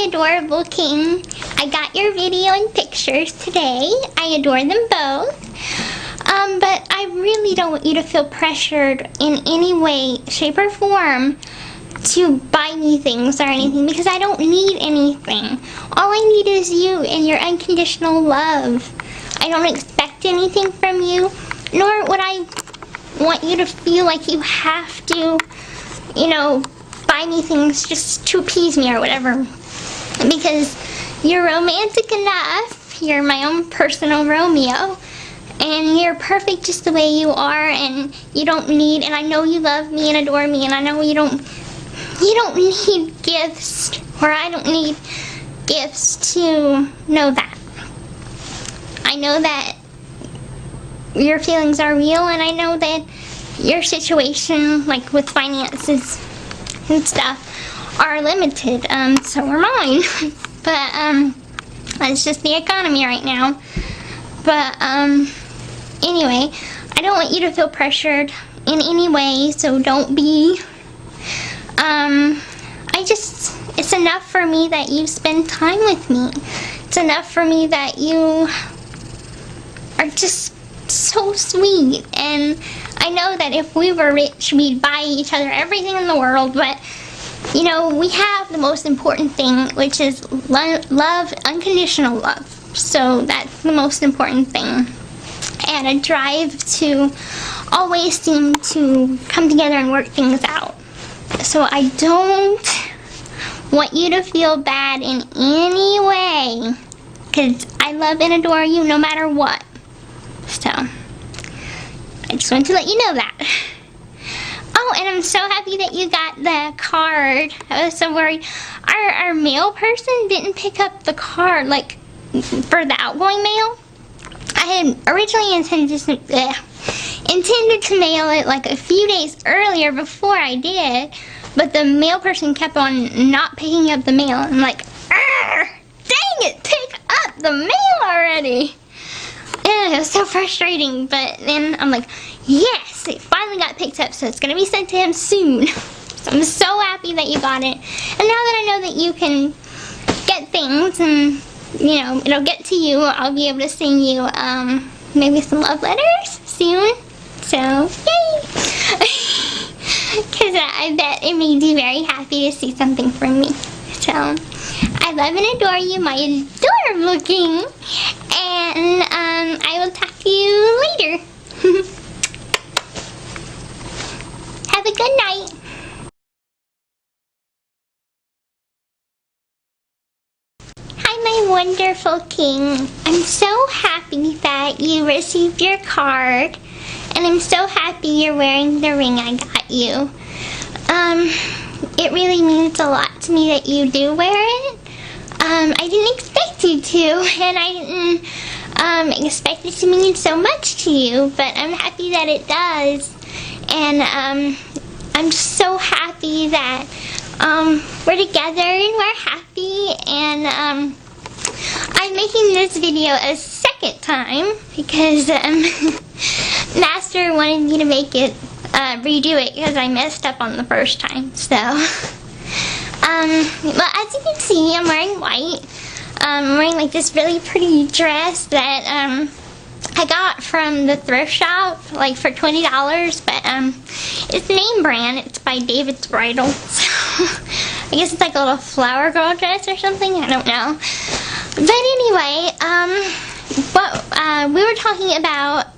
adorable king. I got your video and pictures today. I adore them both. But I really don't want you to feel pressured in any way, shape, or form to buy me things or anything, because I don't need anything. All I need is you and your unconditional love. I don't expect anything from you, nor would I want you to feel like you have to, you know, buy me things just to appease me or whatever, because you're romantic enough. You're my own personal Romeo, and you're perfect just the way you are, and you don't need, and I know you love me and adore me, and I know you don't need gifts, or I don't need gifts to know that. I know that your feelings are real, and I know that your situation, like with finances and stuff, are limited. So are mine. But it's just the economy right now. But anyway, I don't want you to feel pressured in any way, so don't be. It's enough for me that you spend time with me. It's enough for me that you are just so sweet. And I know that if we were rich, we'd buy each other everything in the world, but you know, we have the most important thing, which is love, unconditional love. So that's the most important thing. And a drive to always seem to come together and work things out. So I don't want you to feel bad in any way, because I love and adore you no matter what. So I just wanted to let you know that. Oh, and I'm so happy that you got the card. I was so worried. Our mail person didn't pick up the card, like, for the outgoing mail. I had originally intended to mail it like a few days earlier before I did, but the mail person kept on not picking up the mail. I'm like, dang it, pick up the mail already. And it was so frustrating, but then I'm like, yes, it finally got picked up, so it's going to be sent to him soon. So I'm so happy that you got it. And now that I know that you can get things and, you know, it'll get to you, I'll be able to send you maybe some love letters soon. So, yay! Because I bet it made you very happy to see something from me. So, I love and adore you, my adorable king. And I will talk to you later. Have a good night. Hi, my wonderful king. I'm so happy that you received your card. And I'm so happy you're wearing the ring I got you. It really means a lot to me that you do wear it. I didn't expect you to, and I didn't expect it to mean so much to you, but I'm happy that it does. And I'm just so happy that we're together and we're happy. And I'm making this video a second time because Master wanted me to make it, redo it, because I messed up on the first time. So, well, as you can see, I'm wearing white. I'm wearing like this really pretty dress that I got from the thrift shop, like for $20, but it's name brand. It's by David's Bridal. So I guess it's like a little flower girl dress or something. I don't know. But anyway, we were talking about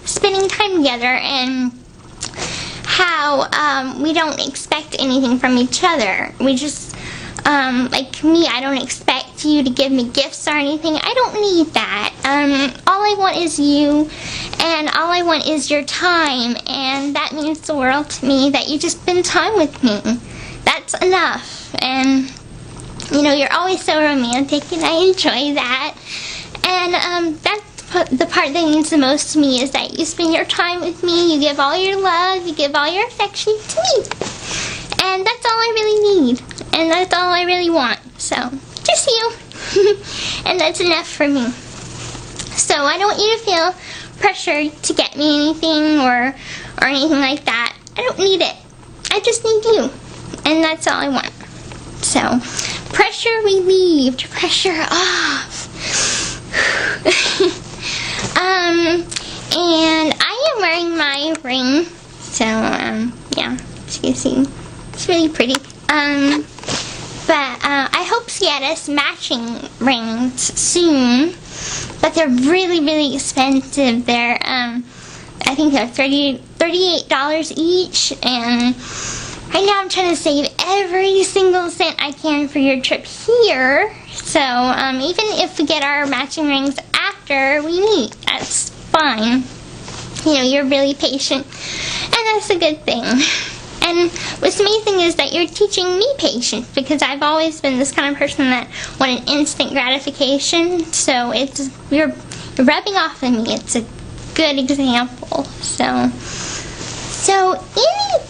spending time together and how we don't expect anything from each other. We just, like me, I don't expect you to give me gifts or anything. I don't need that. All I want is you, and all I want is your time, and that means the world to me, that you just spend time with me. That's enough. And you know, you're always so romantic, and I enjoy that. And that's the part that means the most to me, is that you spend your time with me, you give all your love, you give all your affection to me. And that's all I really need, and that's all I really want. So, just you. And that's enough for me. So I don't want you to feel pressured to get me anything or anything like that. I don't need it. I just need you. And that's all I want. So, Pressure relieved. Pressure off. And I am wearing my ring. So, yeah, as you can see, it's really pretty. But I hope to get us matching rings soon. But they're really, really expensive. They're, I think they're $38 each. And right now I'm trying to save every single cent I can for your trip here. So, even if we get our matching rings after we meet, that's fine. You know, you're really patient. And that's a good thing. And what's amazing is that you're teaching me patience, because I've always been this kind of person that wanted instant gratification. So you're rubbing off on me. It's a good example. So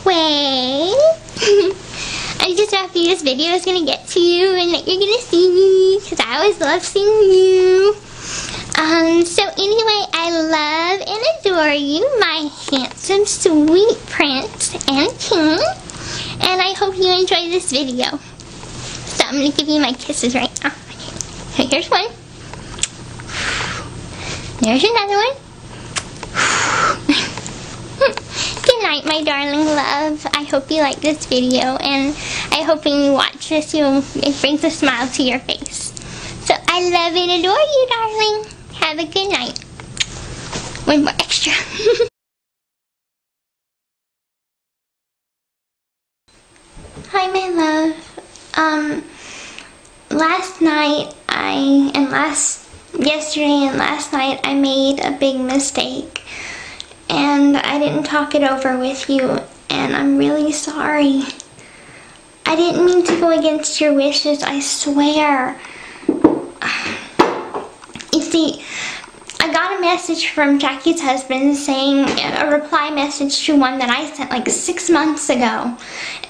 anyway, I'm just happy this video is gonna get to you and that you're gonna see me, because I always love seeing you. So anyway, I love and adore you, my handsome, sweet prince and king. And I hope you enjoy this video. So I'm going to give you my kisses right now. Okay, so here's one. There's another one. Good night, my darling love. I hope you like this video, and I hope when you watch this, it brings a smile to your face. So I love and adore you, darling. Have a good night. One more extra. Hi, my love. Last night yesterday and last night I made a big mistake, and I didn't talk it over with you, and I'm really sorry. I didn't mean to go against your wishes, I swear. You see, I got a message from Jackie's husband saying, a reply message to one that I sent like 6 months ago.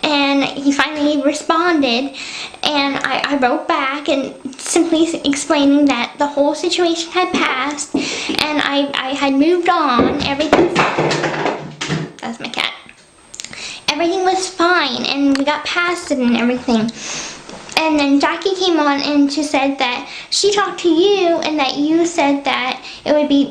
And he finally responded, and I wrote back and simply explaining that the whole situation had passed and I had moved on. Everything, that's my cat. Everything was fine and we got past it and everything. And then Jackie came on and she said that she talked to you and that you said that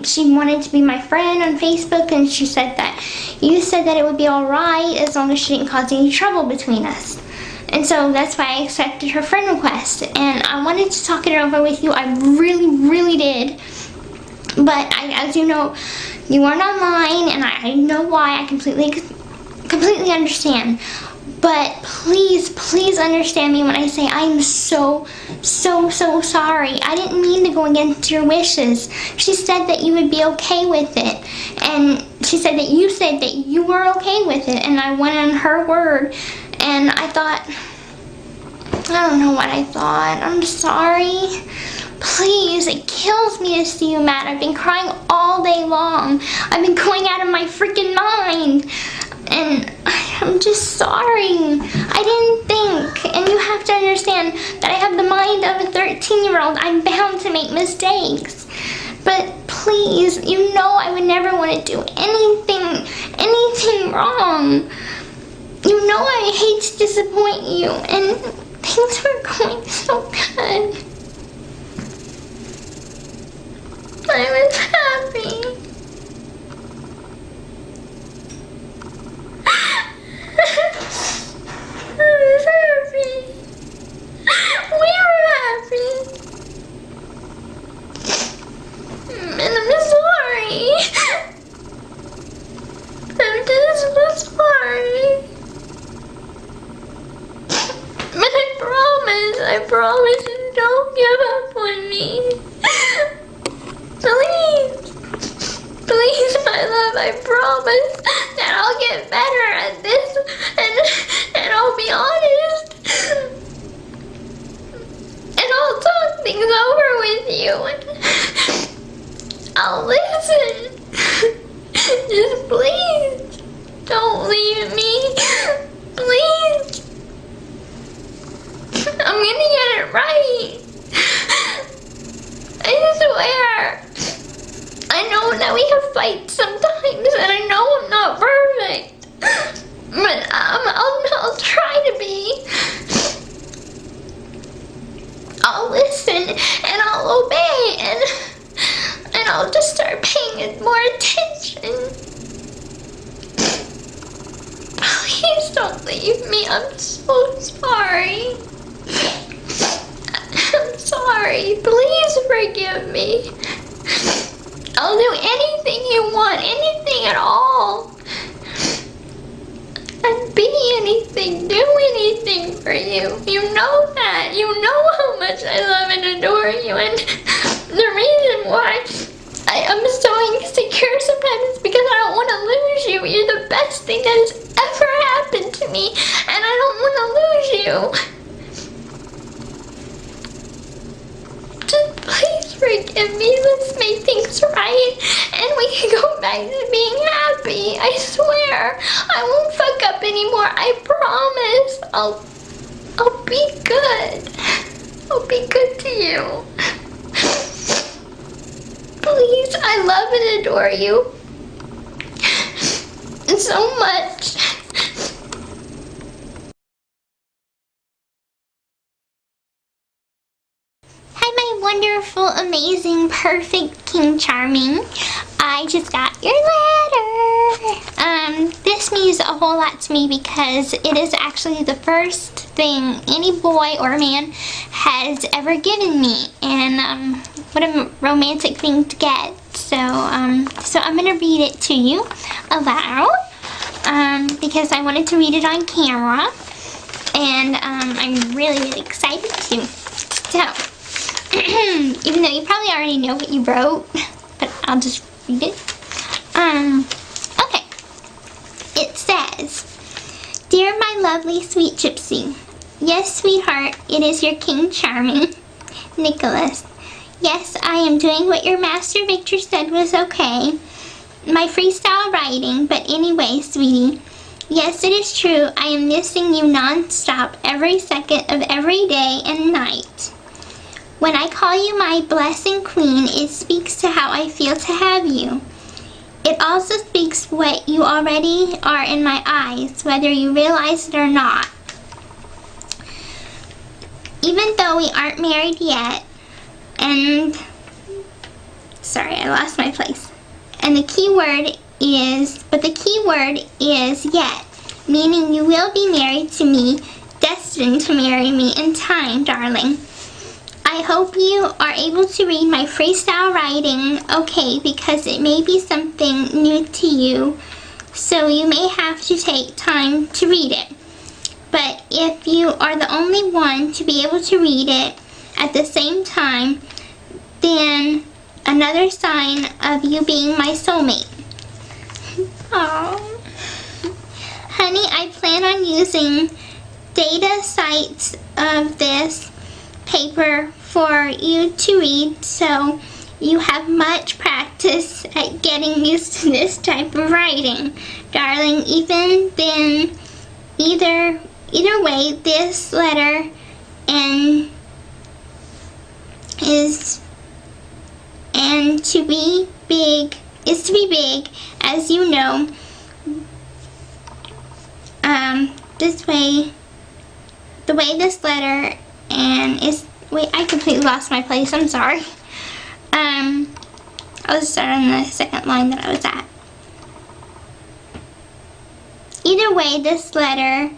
she wanted to be my friend on Facebook, and she said that you said that it would be alright as long as she didn't cause any trouble between us. And so that's why I accepted her friend request, and I wanted to talk it over with you. I really, really did. But as you know, you weren't online, and I know why. I completely understand. But please, please understand me when I say I am so sorry. I didn't mean to go against your wishes. She said that you would be okay with it. And she said that you were okay with it. And I went on her word. And I thought, I don't know what I thought. I'm sorry. Please, it kills me to see you mad. I've been crying all day long. I've been going out of my freaking mind. And I'm just sorry. I didn't think. And you have to understand that I have the mind of a 13-year-old. I'm bound to make mistakes. But please, you know I would never want to do anything wrong. You know I hate to disappoint you. And things were going so good. I was happy. I was happy. We were happy. And I'm sorry. I'm just sorry. But I promise you don't give up on me. Please, my love, I promise that I'll get better at this, and I'll be honest, and I'll talk things over with you, and I'll listen. Just please, don't leave me, please. I'm gonna get it right. I swear. I know that we have fights sometimes, and I know I'm not perfect, but I'll try to be. wanting more attention. Please don't leave me. I'm so sorry. I'm sorry. Please forgive me. I'll do anything you want, anything at all. I'd be anything, do anything for you. You know that. You know how much I love and adore you, and the reason why I am so insecure sometimes is because I don't want to lose you. You're the best thing that has ever happened to me, and I don't want to lose you. Just please forgive me. Let's make things right, and we can go back to being happy. I swear, I won't fuck up anymore. I promise. I'll be good. I'll be good to you. Please, I love and adore you so much. Hi, my wonderful, amazing, perfect King Charming. I just got your letter. This means a whole lot to me because it is actually the first thing any boy or man has ever given me, and what a romantic thing to get. So I'm gonna read it to you aloud because I wanted to read it on camera, and I'm really excited to. So even though you probably already know what you wrote, but I'll just read it. Okay. It says, "Dear my lovely sweet Gypsy, yes, sweetheart, it is your King Charming, Nicholas. Yes, I am doing what your master Victor said was okay. My freestyle writing, but anyway, sweetie, yes, it is true. I am missing you non-stop every second of every day and night. When I call you my blessing queen, it speaks to how I feel to have you. It also speaks what you already are in my eyes, whether you realize it or not. Even though we aren't married yet, and sorry, I lost my place. And the key word is yet, meaning you will be married to me, destined to marry me in time, darling. I hope you are able to read my freestyle writing okay, because it may be something new to you, so you may have to take time to read it. But if you are the only one to be able to read it at the same time, then another sign of you being my soulmate. Oh, honey, I plan on using data sites of this paper for you to read, so you have much practice at getting used to this type of writing, darling. Even then, either way, this letter is to be big, as you know. The way this letter wait, I completely lost my place, I'm sorry. I'll just start on the second line that I was at. Either way, this letter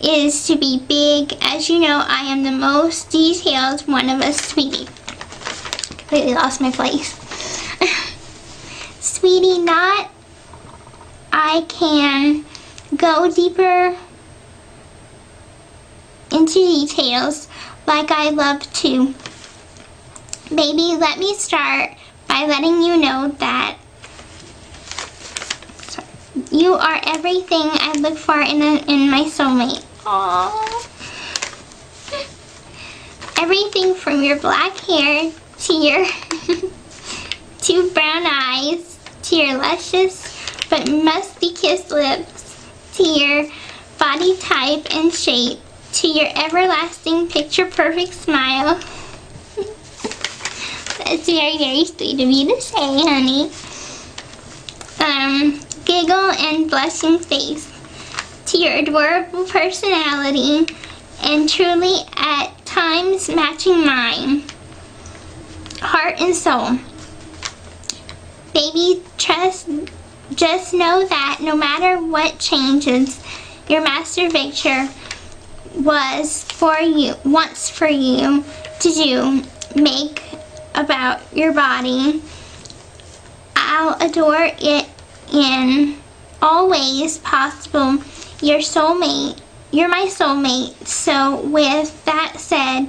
is to be big. As you know, I am the most detailed one of us, sweetie. Completely lost my place. Sweetie, not I can go deeper into details like I love to. Baby, let me start by letting you know that you are everything I look for in my soulmate. Aww. Everything from your black hair to your two brown eyes, to your luscious but musty-kissed lips, to your body type and shape, to your everlasting picture-perfect smile. That's very, very sweet of you to say, honey. Giggle and blushing face, to your adorable personality, and truly at times matching mine, heart and soul. baby, just know that no matter what changes your master Victor wants for you to do, make about your body, I'll adore it in all ways possible. You're my soulmate. So with that said,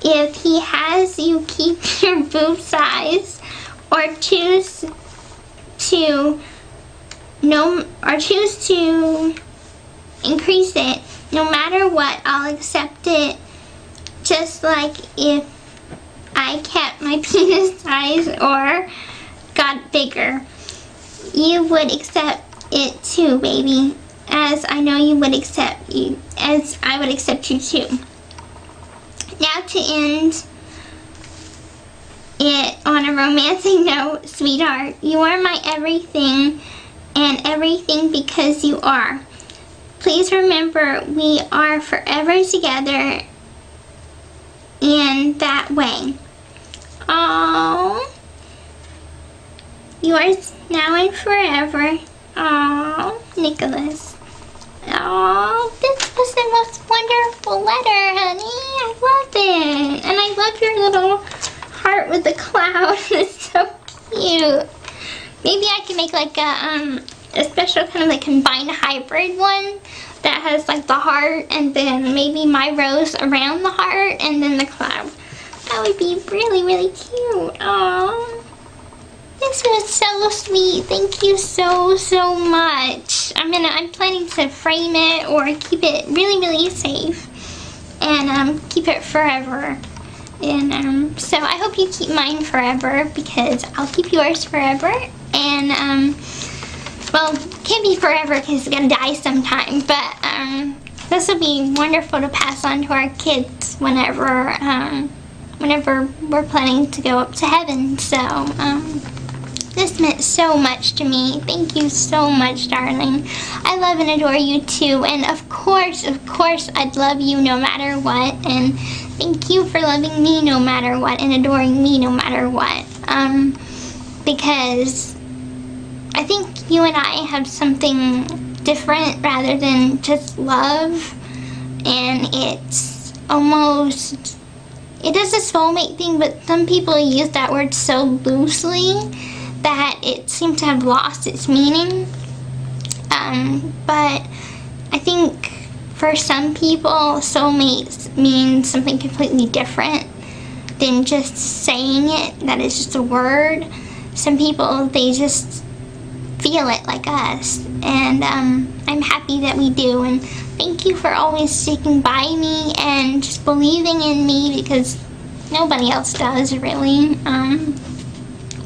if he has you keep your boob size or choose to increase it, no matter what, I'll accept it. Just like if I kept my penis size or got bigger, you would accept it too, baby, as I know you would accept you, as I would accept you too. Now to end it on a romantic note, sweetheart, you are my everything and everything because you are. Please remember we are forever together in that way. Aww. Yours now and forever. Aww, Nicholas. Aww, this was the most wonderful letter, honey. I love it. And I love your little heart with the cloud. It's so cute. Maybe I can make like a special kind of like combined hybrid one that has like the heart and then maybe my rose around the heart and then the cloud. That would be really, really cute. Aww. This was so sweet. Thank you so, so much. I'm planning to frame it or keep it really, really safe and keep it forever. And so I hope you keep mine forever because I'll keep yours forever. And well, can't be forever because it's gonna die sometime. But this will be wonderful to pass on to our kids whenever we're planning to go up to heaven. So this meant so much to me. Thank you so much, darling. I love and adore you too. And of course, I'd love you no matter what. And thank you for loving me no matter what and adoring me no matter what. Because I think you and I have something different rather than just love. And it's almost, it is a soulmate thing, but some people use that word so loosely that it seemed to have lost its meaning. But I think for some people, soulmates means something completely different than just saying it, that is just a word. Some people, they just feel it like us, and I'm happy that we do. And thank you for always sticking by me and just believing in me, because nobody else does really.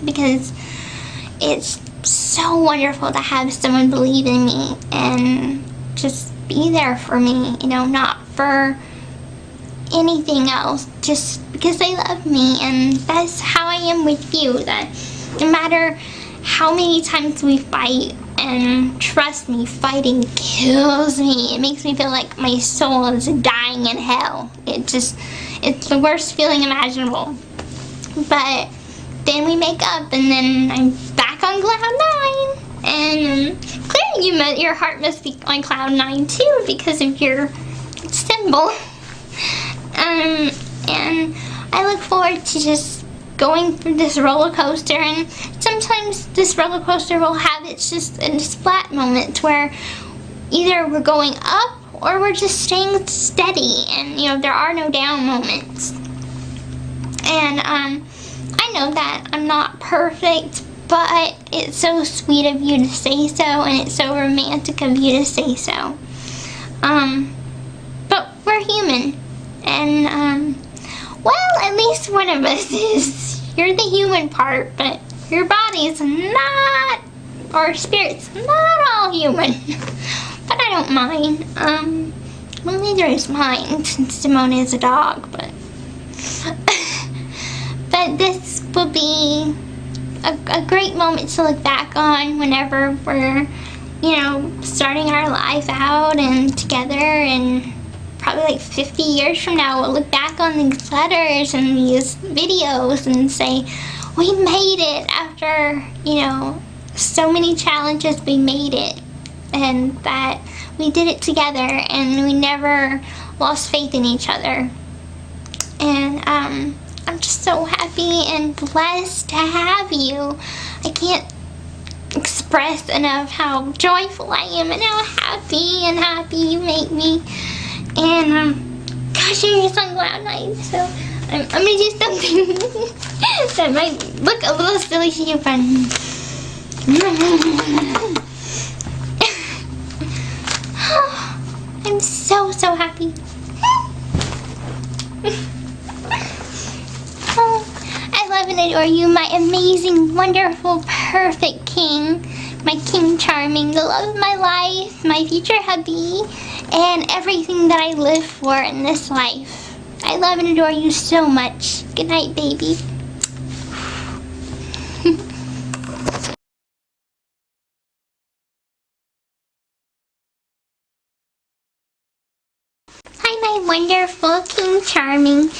Because it's so wonderful to have someone believe in me and just be there for me, you know, not for anything else, just because they love me. And that's how I am with you, that no matter how many times we fight, and trust me, fighting kills me. It makes me feel like my soul is dying in hell. It's the worst feeling imaginable. But then we make up, and then I'm back on cloud 9. And clearly your heart must be on cloud 9 too, because of your symbol. And I look forward to just going through this roller coaster, and sometimes this roller coaster will have its just a splat moment where either we're going up or we're just staying steady, and you know, there are no down moments. And I know that I'm not perfect, but it's so sweet of you to say so, and it's so romantic of you to say so. But we're human, and well, at least one of us is. You're the human part, but your body's not, or spirit's not all human. But I don't mind. Well, neither is mine, since Simone is a dog, but but this will be a great moment to look back on whenever we're, you know, starting our life out and together, and probably like 50 years from now, we'll look back on these letters and these videos and say, we made it after, you know, so many challenges. We made it, and that we did it together, and we never lost faith in each other. And I'm just so happy and blessed to have you. I can't express enough how joyful I am and how happy you make me. And gosh, you're just on cloud nine, so I'm gonna do something that might look a little silly to you, but I'm so happy. Oh, I love and adore you, my amazing, wonderful, perfect king, my King Charming, the love of my life, my future hubby, and everything that I live for in this life. I love and adore you so much. Good night, baby. Hi, my wonderful King Charming.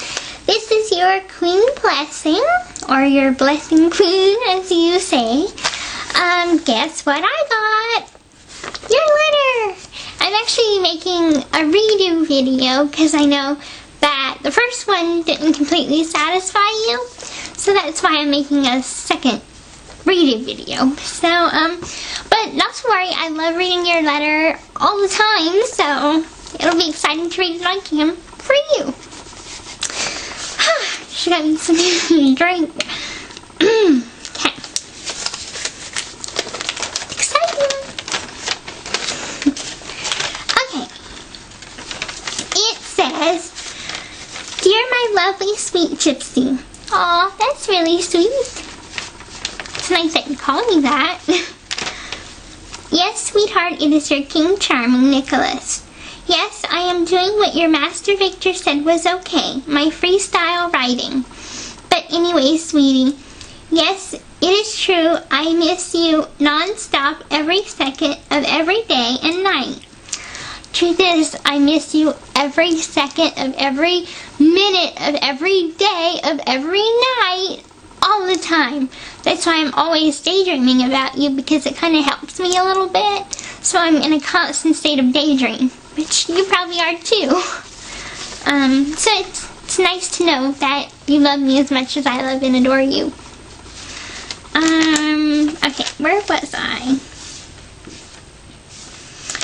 This is your Queen Blessing, or your Blessing Queen, as you say. Guess what I got? Your letter! I'm actually making a redo video because I know that the first one didn't completely satisfy you, so that's why I'm making a second redo video. So, but not to worry, I love reading your letter all the time, so it'll be exciting to read it on cam for you. She got me some drink. Okay. Exciting. Okay. It says, "Dear my lovely sweet Gypsy." Aw, that's really sweet. It's nice that you call me that. "Yes, sweetheart, it is your King Charming, Nicholas. Yes, I am doing what your Master Victor said was okay, my freestyle writing. But anyway, sweetie, yes, it is true, I miss you non-stop every second of every day and night. Truth is, I miss you every second of every minute of every day of every night, all the time. That's why I'm always daydreaming about you, because it kind of helps me a little bit. So I'm in a constant state of daydream, which you probably are too. So it's nice to know that you love me as much as I love and adore you." Okay, where was I?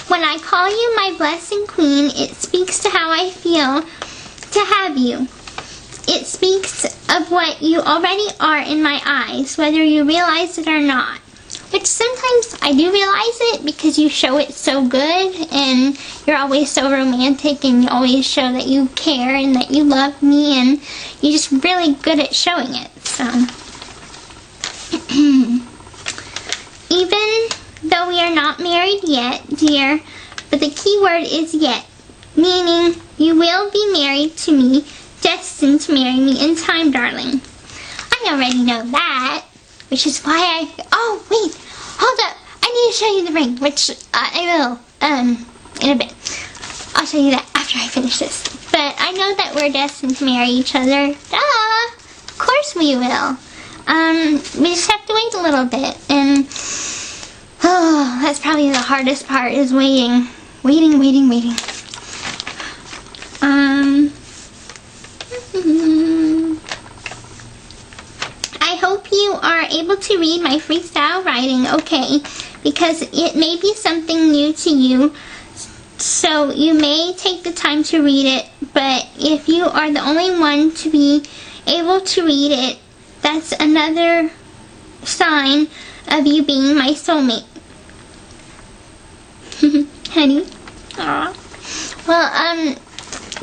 "When I call you my blessing queen, it speaks to how I feel to have you. It speaks of what you already are in my eyes, whether you realize it or not. Which sometimes I do realize it because you show it so good, and you're always so romantic, and you always show that you care and that you love me, and you're just really good at showing it. So, even though we are not married yet, dear, but the key word is yet, meaning you will be married to me, destined to marry me in time, darling. I already know that. Which is why oh wait, hold up, I need to show you the ring, which I will, in a bit. I'll show you that after I finish this. But I know that we're destined to marry each other. Duh! Of course we will. We just have to wait a little bit, and, oh, that's probably the hardest part, is waiting. Waiting. I hope you are able to read my freestyle writing okay, because it may be something new to you, so you may take the time to read it, but if you are the only one to be able to read it, that's another sign of you being my soulmate. Honey. Aww. Well,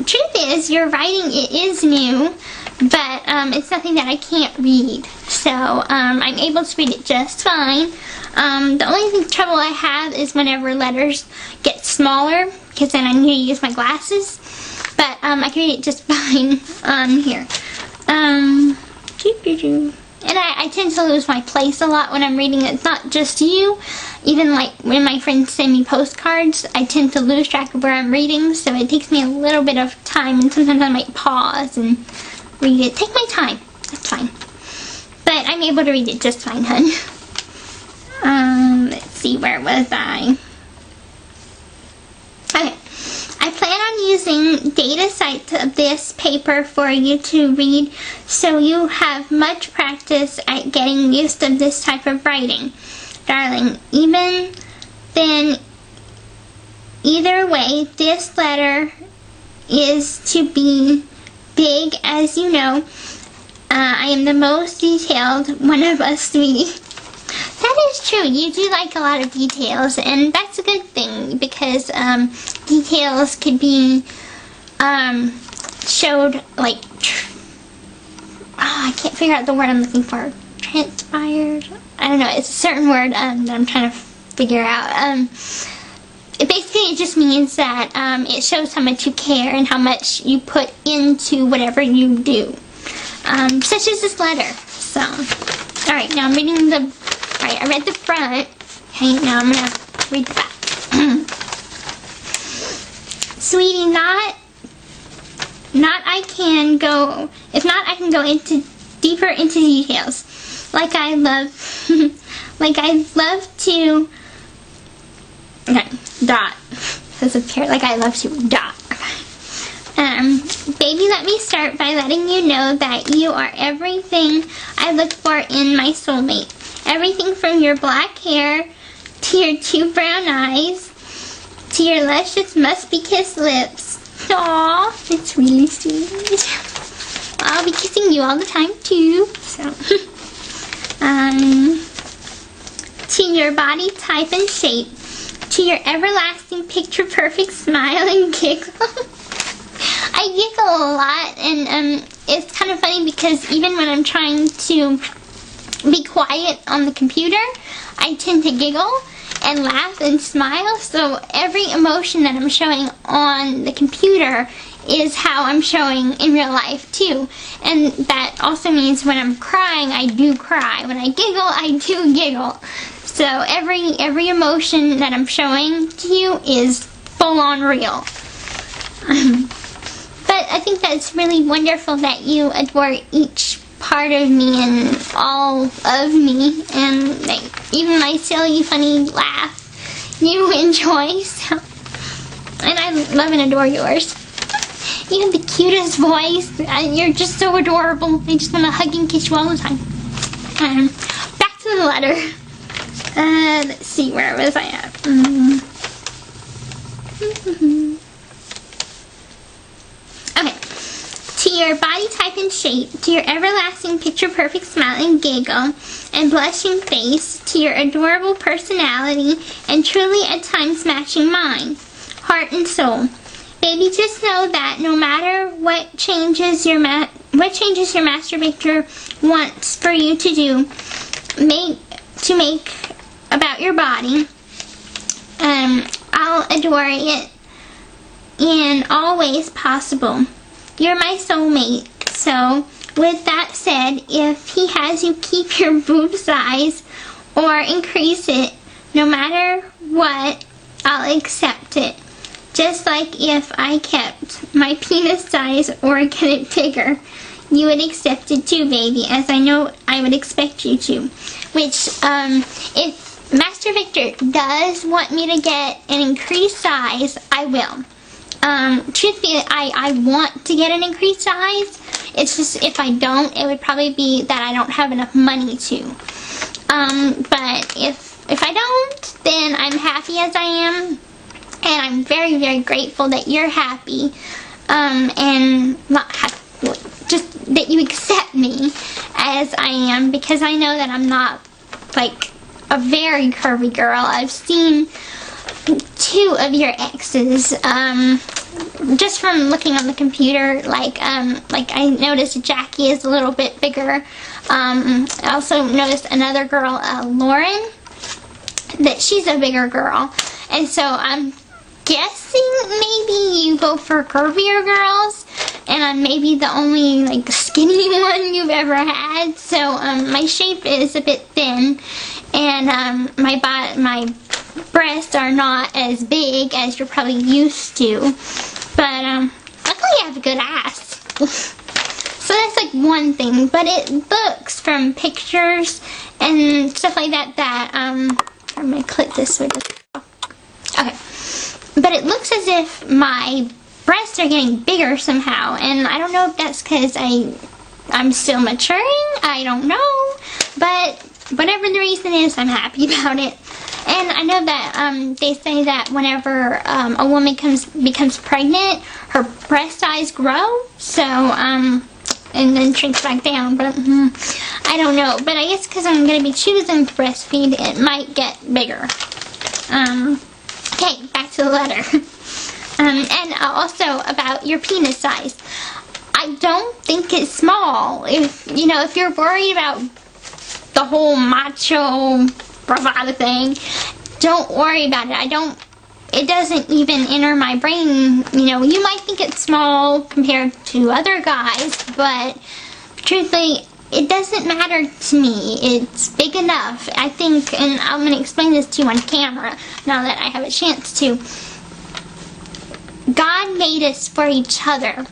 truth is, your writing, it is new, but it's nothing that I can't read. So I'm able to read it just fine. The only trouble I have is whenever letters get smaller, because then I need to use my glasses. But I can read it just fine here. And I tend to lose my place a lot when I'm reading it. It's not just you. Even like when my friends send me postcards, I tend to lose track of where I'm reading, so it takes me a little bit of time, and sometimes I might pause and read it. Take my time. That's fine. but I'm able to read it just fine, hun. Let's see, where was I? Okay. I plan on using data sites of this paper for you to read, so you have much practice at getting used to this type of writing. Darling, even then, either way, this letter is to be big, as you know. I am the most detailed one of us three. That is true. You do like a lot of details, and that's a good thing, because details could be showed, like, I can't figure out the word I'm looking for. Transpired? I don't know. It's a certain word that I'm trying to figure out. It just means that it shows how much you care and how much you put into whatever you do. Such as this letter. So, alright, now I'm reading the... Alright, I read the front. Okay, now I'm gonna read the back. Sweetie, I can go... If not, I can go deeper into details. Like I love... like I love to... Okay, dot. Says up here, like I love to, dot. Baby, let me start by letting you know that you are everything I look for in my soulmate. Everything from your black hair, to your 2 brown eyes, to your luscious must-be-kissed lips. Aww, it's really sweet. I'll be kissing you all the time too. So, to your body type and shape, to your everlasting picture-perfect smile and giggle. I giggle a lot, and it's kind of funny because even when I'm trying to be quiet on the computer, I tend to giggle and laugh and smile. So every emotion that I'm showing on the computer is how I'm showing in real life too. And that also means when I'm crying, I do cry. When I giggle, I do giggle. So every emotion that I'm showing to you is full on real. But I think that's really wonderful that you adore each part of me and all of me, and like, even my silly, funny laugh you enjoy. So, and I love and adore yours. You have the cutest voice, and you're just so adorable. I just want to hug and kiss you all the time. Back to the letter. Let's see, where was I at? Okay. To your body type and shape, to your everlasting picture-perfect smile and giggle and blushing face, to your adorable personality and truly at times matching mine, heart and soul. Baby, just know that no matter what changes your masturbator wants for you to do, make about your body, I'll adore it in all ways possible. You're my soulmate, so with that said, if he has you keep your boob size or increase it, no matter what, I'll accept it. Just like if I kept my penis size or get it bigger, you would accept it too, baby, as I know I would expect you to. Which, if Master Victor does want me to get an increased size, I will. Truthfully, I want to get an increased size. It's just, if I don't, it would probably be that I don't have enough money to. But if I don't, then I'm happy as I am. And I'm very, very grateful that you're happy. And not happy, just that you accept me as I am. Because I know that I'm not, like, a very curvy girl. I've seen 2 of your exes, just from looking on the computer. Like I noticed Jackie is a little bit bigger. I also noticed another girl, Lauren, that she's a bigger girl. And so I'm guessing maybe you go for curvier girls, and I'm maybe the only, like, skinny one you've ever had. So my shape is a bit thin, and my breasts are not as big as you're probably used to. But luckily I have a good ass. So that's like one thing, but it looks from pictures and stuff like that I'm gonna clip this with the, okay, but it looks as if my breasts are getting bigger somehow, and I don't know if that's because I'm still maturing, I don't know, but whatever the reason is, I'm happy about it. And I know that they say that whenever a woman becomes pregnant, her breast size grow, so and then shrinks back down, but I don't know, but I guess because I'm going to be choosing to breastfeed, it might get bigger. Okay, back to the letter. And also about your penis size. I don't think it's small. If you're worried about the whole macho bravado thing, don't worry about it. It doesn't even enter my brain. You might think it's small compared to other guys, but truthfully, it doesn't matter to me. It's big enough, I think, and I'm going to explain this to you on camera now that I have a chance to. God made us for each other,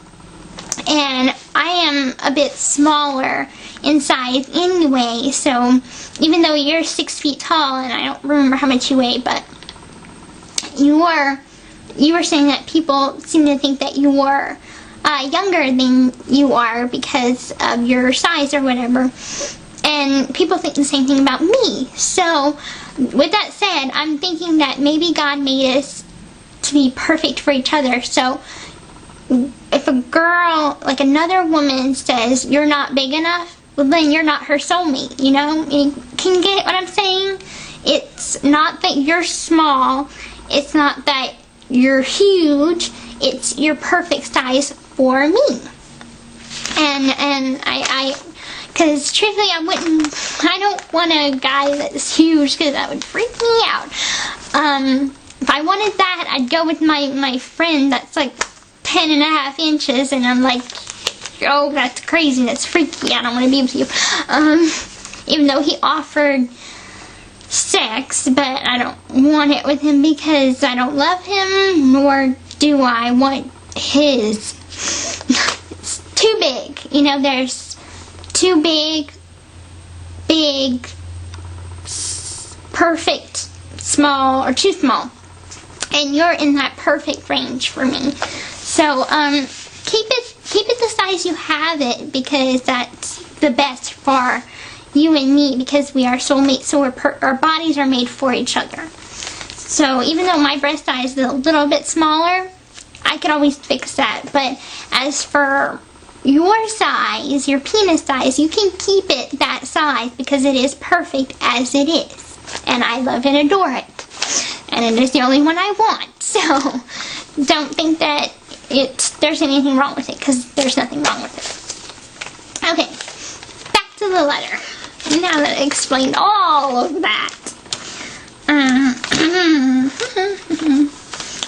and I am a bit smaller in size anyway, so even though you're 6 feet tall, and I don't remember how much you weigh, but you were saying that people seem to think that you were younger than you are because of your size or whatever, and people think the same thing about me. So with that said, I'm thinking that maybe God made us to be perfect for each other. So if a girl, like another woman, says you're not big enough, well then you're not her soulmate, You can get what I'm saying? It's not that you're small, it's not that you're huge, it's your perfect size for me. And because truthfully I don't want a guy that's huge, because that would freak me out. If I wanted that, I'd go with my friend that's like 10.5 inches, and I'm like, oh, that's crazy, that's freaky, I don't want to be with you. Even though he offered sex, but I don't want it with him because I don't love him, nor do I want his. It's too big. There's too big, perfect, small, or too small. And you're in that perfect range for me. So, keep it the size you have it, because that's the best for you and me, because we are soulmates, so our bodies are made for each other. So even though my breast size is a little bit smaller, I could always fix that. But as for your size, your penis size, you can keep it that size, because it is perfect as it is. And I love and adore it. And it is the only one I want. So don't think that there's anything wrong with it, because there's nothing wrong with it. Okay, back to the letter. Now that I explained all of that.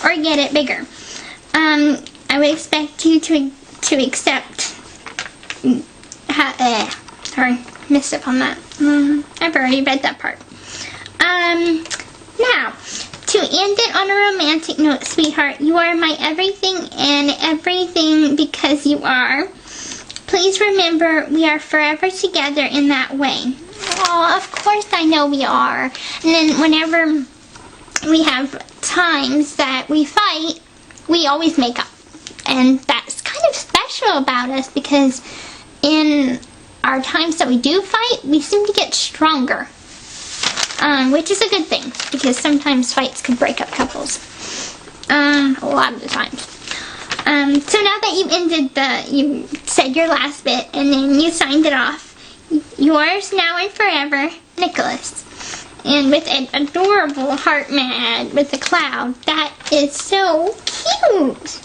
Or get it bigger. I would expect you to accept. Sorry, missed up on that. I've already read that part. Now, to end it on a romantic note, sweetheart, you are my everything and everything because you are. Please remember, we are forever together in that way. Oh, of course I know we are. And then whenever we have times that we fight, we always make up. And that's kind of special about us, because in our times that we do fight, we seem to get stronger. Which is a good thing, because sometimes fights could break up couples. A lot of the times. So now that you said your last bit, and then you signed it off, yours now and forever, Nicholas. And with an adorable heart mad with a cloud. That is so cute.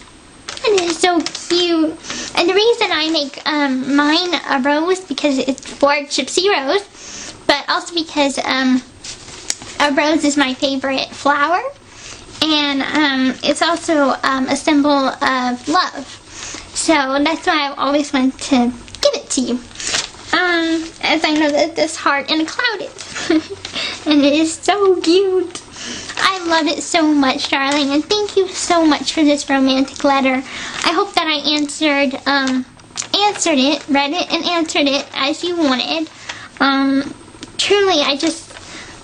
That is so cute. And the reason I make mine a rose, because it's for Gypsy Rose, but also because a rose is my favorite flower, and it's also a symbol of love. So that's why I always want to give it to you. As I know that this heart and a cloud is. And it is so cute. I love it so much, darling, and thank you so much for this romantic letter. I hope that I answered answered it, read it, and answered it as you wanted. Truly,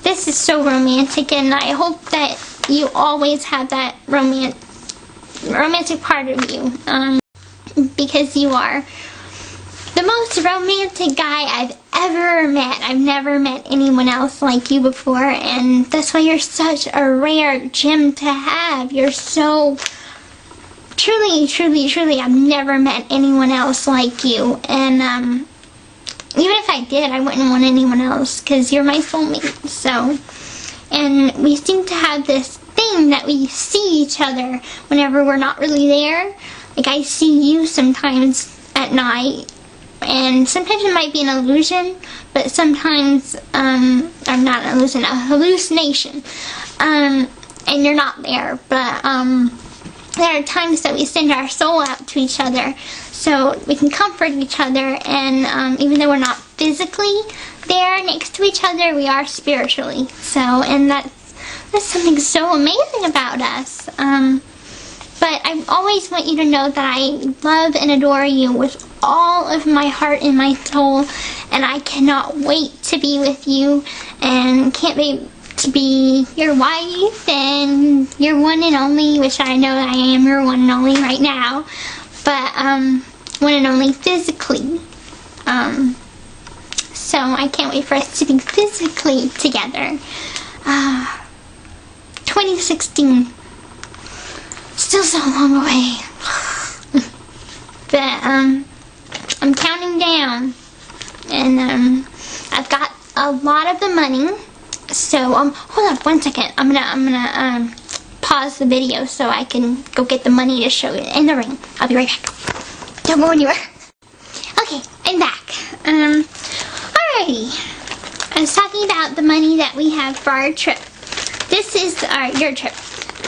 this is so romantic, and I hope that you always have that romantic part of you, because you are the most romantic guy I've ever met. I've never met anyone else like you before, and that's why you're such a rare gem to have. You're so truly, truly, truly, I've never met anyone else like you, and even if I did, I wouldn't want anyone else, because you're my soulmate. So, and we seem to have this thing that we see each other whenever we're not really there. Like, I see you sometimes at night, and sometimes it might be an illusion, but sometimes, or not an illusion, a hallucination, and you're not there, but, there are times that we send our soul out to each other, so we can comfort each other, and, even though we're not physically there next to each other, we are spiritually, so, and that's something so amazing about us. But I always want you to know that I love and adore you with all of my heart and my soul, and I cannot wait to be with you, and can't wait to be your wife and your one and only, which I know I am your one and only right now, but one and only physically. So I can't wait for us to be physically together. 2016. Still so long away. But, I'm counting down. And, I've got a lot of the money. So, hold on 1 second. I'm gonna, pause the video so I can go get the money to show you in the ring. I'll be right back. Don't go anywhere. Okay, I'm back. Alrighty. I was talking about the money that we have for our trip. This is your trip.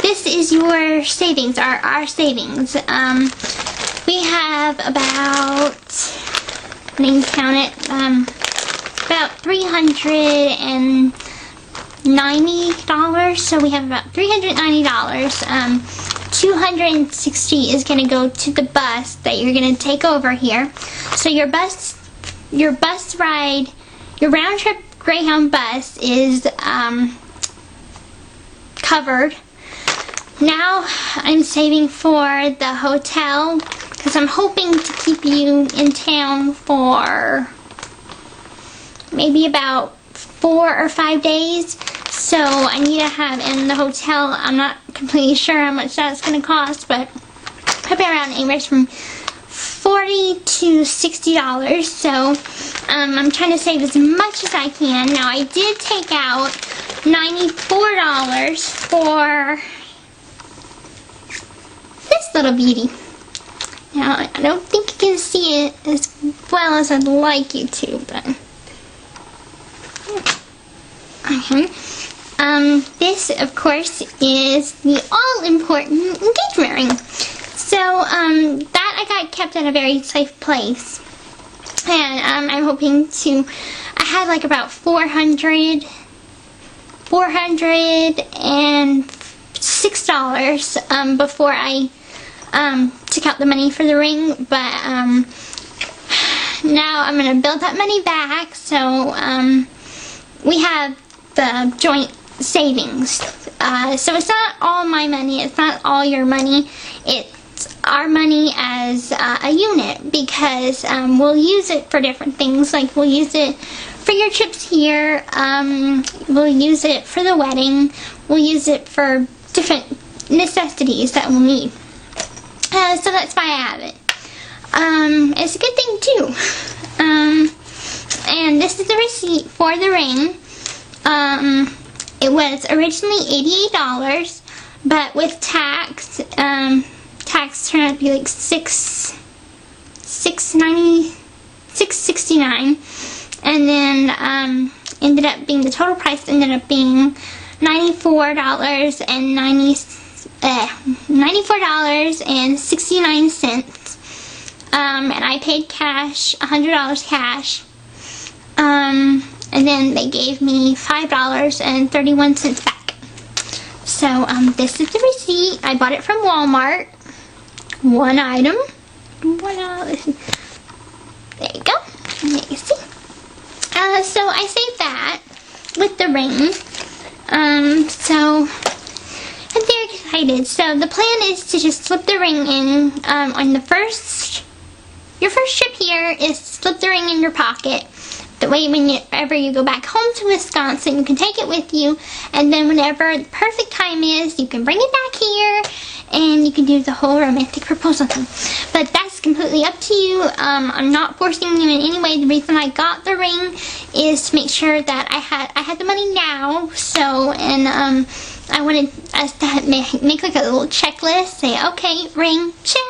This is your savings, our savings. We have about, I didn't count it, about $390. So we have about $390. 260 is gonna go to the bus that you're gonna take over here. So your bus ride, your round trip Greyhound bus is covered. Now I'm saving for the hotel, because I'm hoping to keep you in town for maybe about 4 or 5 days. So I need to have in the hotel, I'm not completely sure how much that's going to cost, but probably around anywhere from $40 to $60. So I'm trying to save as much as I can. Now I did take out $94 for this little beauty. Now, I don't think you can see it as well as I'd like you to, but okay. This, of course, is the all-important engagement ring. So, that I got kept in a very safe place. And, I'm hoping to, I had like about $406 before I took out the money for the ring, but now I'm gonna build that money back. So we have the joint savings. So it's not all my money, it's not all your money, it's our money as a unit, because we'll use it for different things. Like, we'll use it for your trips here, we'll use it for the wedding, we'll use it for different necessities that we'll need. So that's why I have it. It's a good thing too. And this is the receipt for the ring. It was originally $88, but with tax, tax turned out to be like $669, and then ended up being, the total price ended up being $94.69. And I paid cash, $100 cash. And then they gave me $5.31 back. So, this is the receipt. I bought it from Walmart. One item. So I saved that with the ring. So I'm very excited. So the plan is to just slip the ring in on your first trip here is slip the ring in your pocket. That way whenever you go back home to Wisconsin, you can take it with you, and then whenever the perfect time is, you can bring it back here, and you can do the whole romantic proposal thing. But that's completely up to you. I'm not forcing you in any way. The reason I got the ring is to make sure that I had the money now, so, and I wanted us to make like a little checklist, say, okay, ring, check.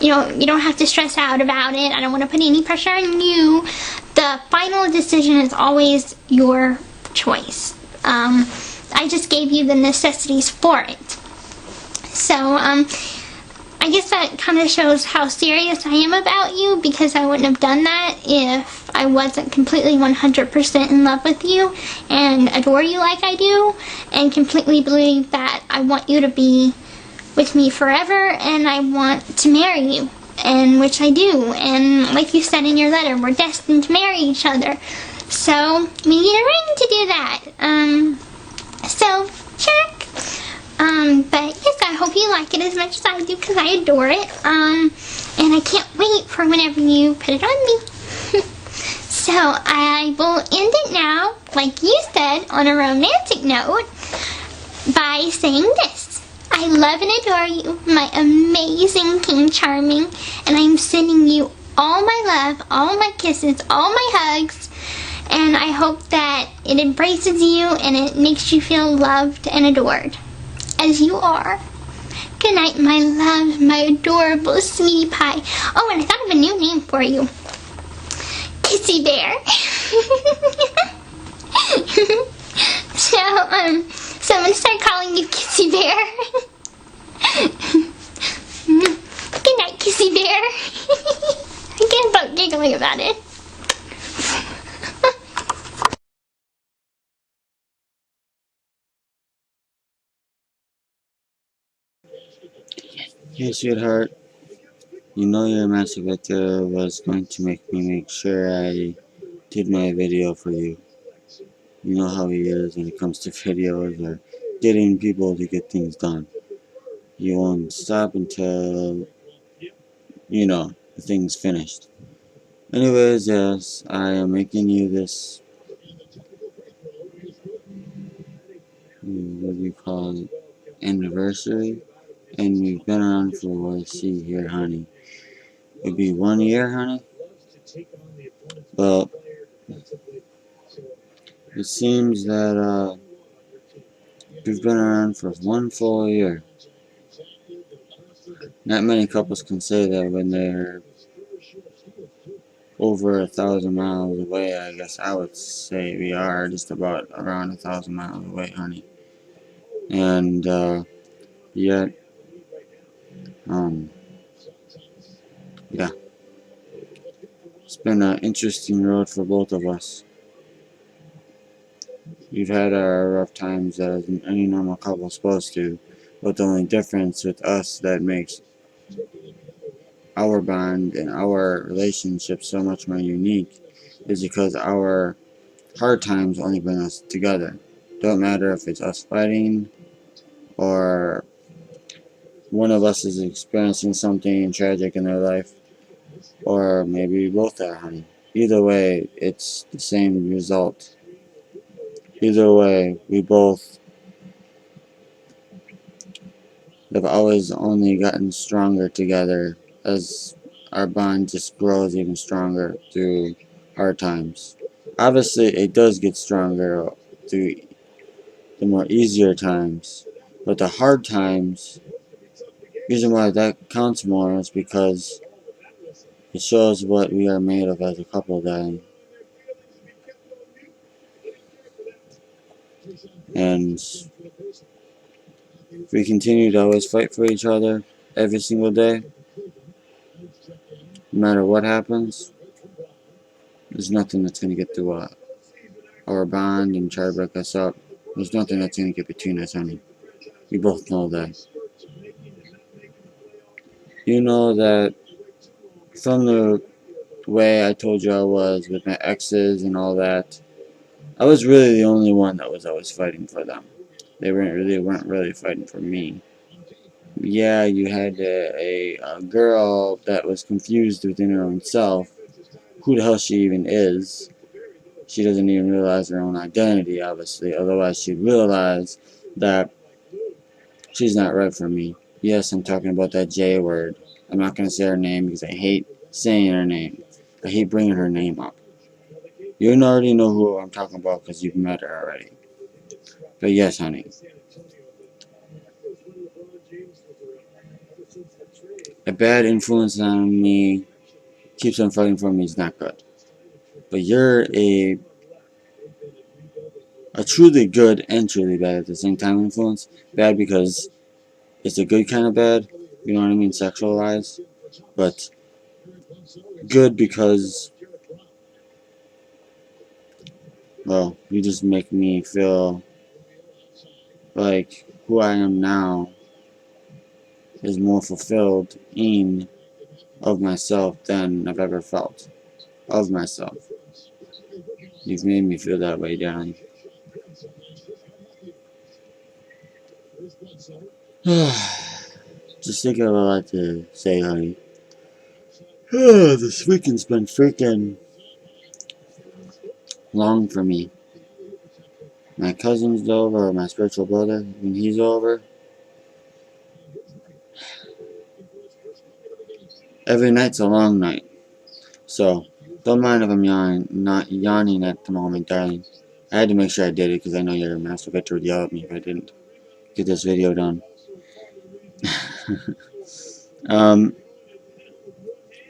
You don't have to stress out about it. I don't want to put any pressure on you. The final decision is always your choice. I just gave you the necessities for it. So, I guess that kind of shows how serious I am about you, because I wouldn't have done that if I wasn't completely 100% in love with you and adore you like I do, and completely believe that I want you to be with me forever, and I want to marry you, and which I do, and like you said in your letter, we're destined to marry each other, so we need a ring to do that. So check. But yes, I hope you like it as much as I do, because I adore it, and I can't wait for whenever you put it on me. So I will end it now, like you said, on a romantic note, by saying this. I love and adore you, my amazing King Charming, and I'm sending you all my love, all my kisses, all my hugs, and I hope that it embraces you and it makes you feel loved and adored, as you are. Good night, my love, my adorable sweetie pie. Oh, and I thought of a new name for you. Kissy Bear. So I'm gonna start calling you Kissy Bear. Good night, Kissy Bear. I can't stop giggling about it. Hey, sweetheart. You know your masturbator was going to make me make sure I did my video for you. You know how he is when it comes to videos or getting people to get things done. You won't stop until, the thing's finished. Anyways, yes, I am making you this, what do you call it, anniversary. And we've been on for, let's see here, honey. It'd be 1 year, honey. Well, it seems that, we've been around for 1 full year. Not many couples can say that when they're over 1,000 miles away. I guess I would say we are just about around 1,000 miles away, honey. And yet, yeah, it's been an interesting road for both of us. We've had our rough times as any normal couple's supposed to, but the only difference with us that makes our bond and our relationship so much more unique is because our hard times only bring us together. Don't matter if it's us fighting or one of us is experiencing something tragic in their life, or maybe we both are, honey. Either way, it's the same result. Either way, we both have always only gotten stronger together as our bond just grows even stronger through hard times. Obviously, it does get stronger through the more easier times, but the hard times, reason why that counts more is because it shows what we are made of as a couple then. And if we continue to always fight for each other every single day, no matter what happens, there's nothing that's going to get through our bond and try to break us up. There's nothing that's going to get between us, honey. We both know that. You know that from the way I told you I was with my exes and all that, I was really the only one that was always fighting for them. They weren't really fighting for me. Yeah, you had a girl that was confused within her own self. Who the hell she even is? She doesn't even realize her own identity, obviously. Otherwise, she'd realize that she's not right for me. Yes, I'm talking about that J word. I'm not going to say her name because I hate saying her name. I hate bringing her name up. You already know who I'm talking about because you've met her already. But yes, honey. A bad influence on me keeps on fighting for me is not good. But you're a truly good and truly bad at the same time influence. Bad because it's a good kind of bad, you know what I mean, sexualized. But good because, well, you just make me feel like who I am now is more fulfilled in of myself than I've ever felt of myself. You've made me feel that way, darling. Just think of a lot to say, honey. This weekend's been freaking long for me. My cousin's over, or my spiritual brother, when he's over, every night's a long night. So, don't mind if I'm not yawning at the moment, darling. I had to make sure I did it because I know your masturbator would yell at me if I didn't get this video done. um,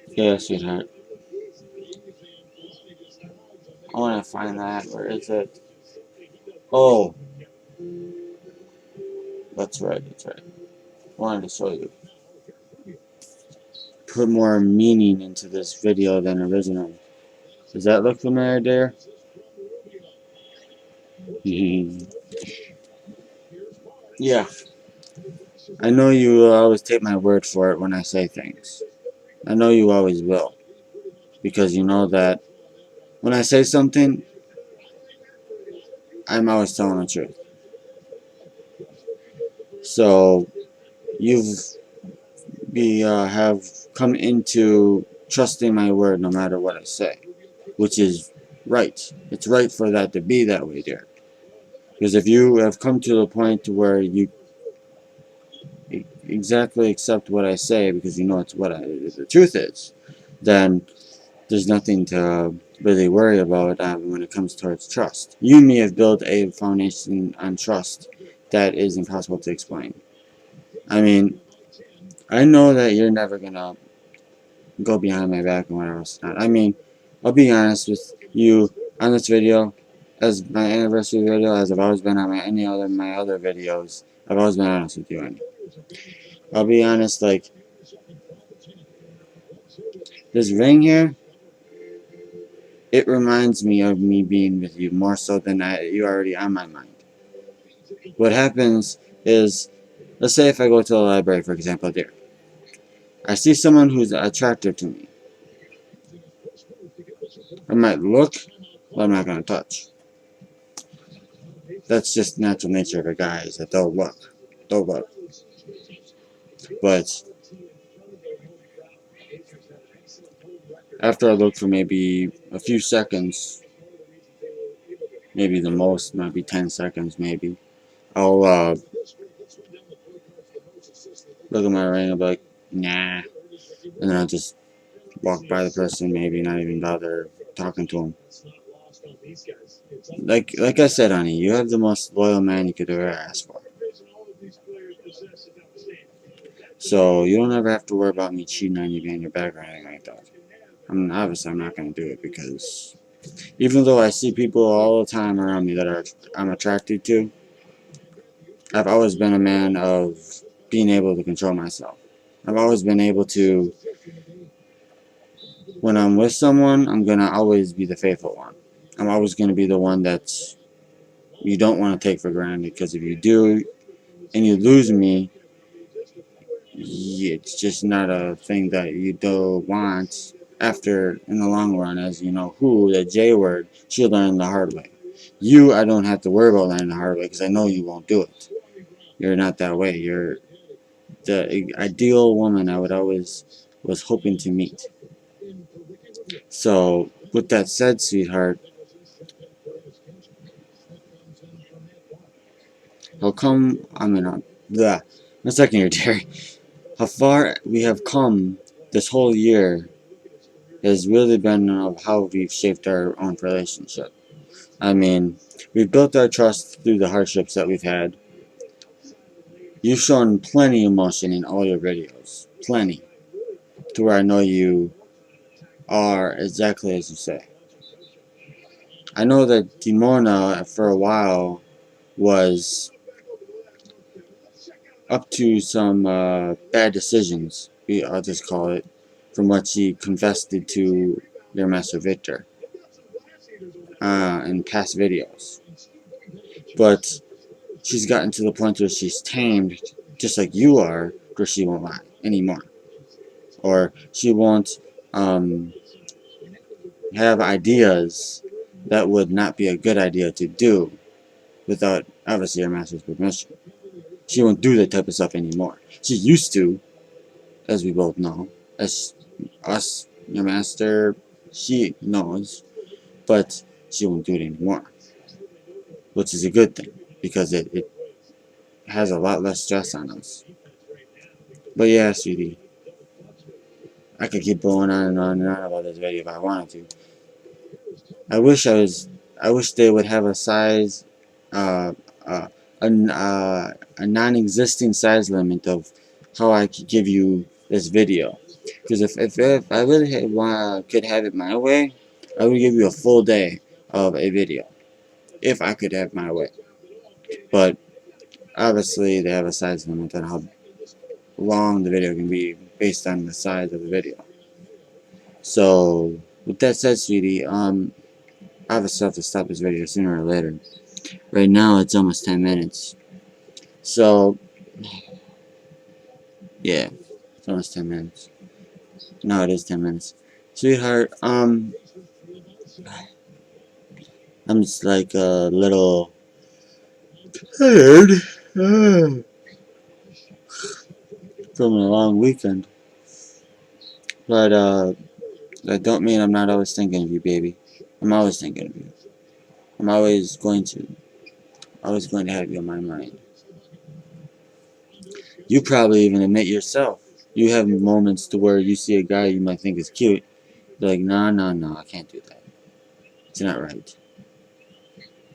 yeah, sweetheart. I want to find that. Where is it? Oh, that's right, that's right. I wanted to show you. Put more meaning into this video than original. Does that look familiar, dear? Yeah. I know you will always take my word for it when I say things. I know you always will. Because you know that when I say something, I'm always telling the truth. So, have come into trusting my word no matter what I say. Which is right. It's right for that to be that way, dear. Because if you have come to the point to where you exactly accept what I say because you know it's what the truth is, then there's nothing to really worry about when it comes towards trust. You may have built a foundation on trust that is impossible to explain. I mean, I know that you're never gonna go behind my back and whatever else not. I mean, I'll be honest with you on this video, as my anniversary video, as I've always been on my other videos. I've always been honest with you, and I'll be honest, like, this ring here, it reminds me of me being with you more so than you're already on my mind. What happens is, let's say if I go to the library, for example, there. I see someone who's attractive to me. I might look, but I'm not going to touch. That's just natural nature of a guy, is that they'll look. They'll look. But after I look for maybe a few seconds, maybe the most might be 10 seconds, maybe, I'll look at my ring and be like, nah. And then I'll just walk by the person, maybe not even bother talking to him. Like I said, honey, you have the most loyal man you could ever ask for. So you don't ever have to worry about me cheating on you behind your back or anything like that. Obviously I'm not going to do it because even though I see people all the time around me that I'm attracted to, I've always been a man of being able to control myself. I've always been able to, when I'm with someone, I'm going to always be the faithful one. I'm always going to be the one that's you don't want to take for granted, because if you do and you lose me, it's just not a thing that you don't want. after, in the long run, as you know, who, the J word, she'll learn the hard way. You, I don't have to worry about learning the hard way because I know you won't do it. You're not that way. You're the ideal woman I would always was hoping to meet. So, with that said, sweetheart, how come, one second here, Terry. How far we have come this whole year has really been of how we've shaped our own relationship. I mean, we've built our trust through the hardships that we've had. You've shown plenty emotion in all your videos. Plenty. To where I know you are exactly as you say. I know that Dimona, for a while, was up to some bad decisions, I'll just call it, from what she confessed to your master Victor in past videos. But she's gotten to the point where she's tamed, just like you are, where she won't lie anymore. Or she won't have ideas that would not be a good idea to do without, obviously, your master's permission. She won't do that type of stuff anymore. She used to, as we both know, as us, your master, she knows, but she won't do it anymore. Which is a good thing, because it has a lot less stress on us. But yeah, sweetie, I could keep going on and on and on about this video if I wanted to. I wish they would have a size, uh, uh, a non-existing size limit of how I could give you this video. Because if I really could have it my way, I would give you a full day of a video. If I could have my way. But obviously they have a size limit on how long the video can be based on the size of the video. So with that said, sweetie, obviously I have to stop this video sooner or later. Right now it's almost 10 minutes. So yeah, it's almost 10 minutes. No, it is 10 minutes. Sweetheart, I'm just like a little tired from a long weekend. But that don't mean I'm not always thinking of you, baby. I'm always thinking of you. I'm always going to have you on my mind. You probably even admit yourself. You have moments to where you see a guy you might think is cute. You're like, no, I can't do that. It's not right.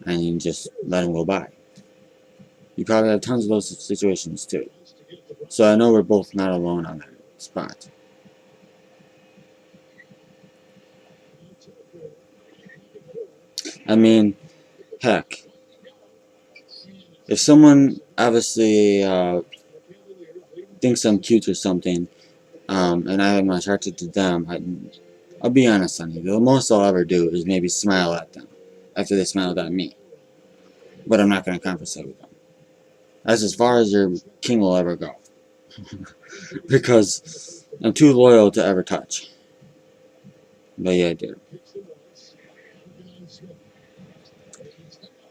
And you just let him go by. You probably have tons of those situations too. So I know we're both not alone on that spot. I mean, heck, if someone obviously thinks I'm cute or something, and I'm attracted to them, I'll be honest, honey. The most I'll ever do is maybe smile at them after they smiled at me. But I'm not going to conversate with them. That's as far as your king will ever go. Because I'm too loyal to ever touch. But yeah, dear.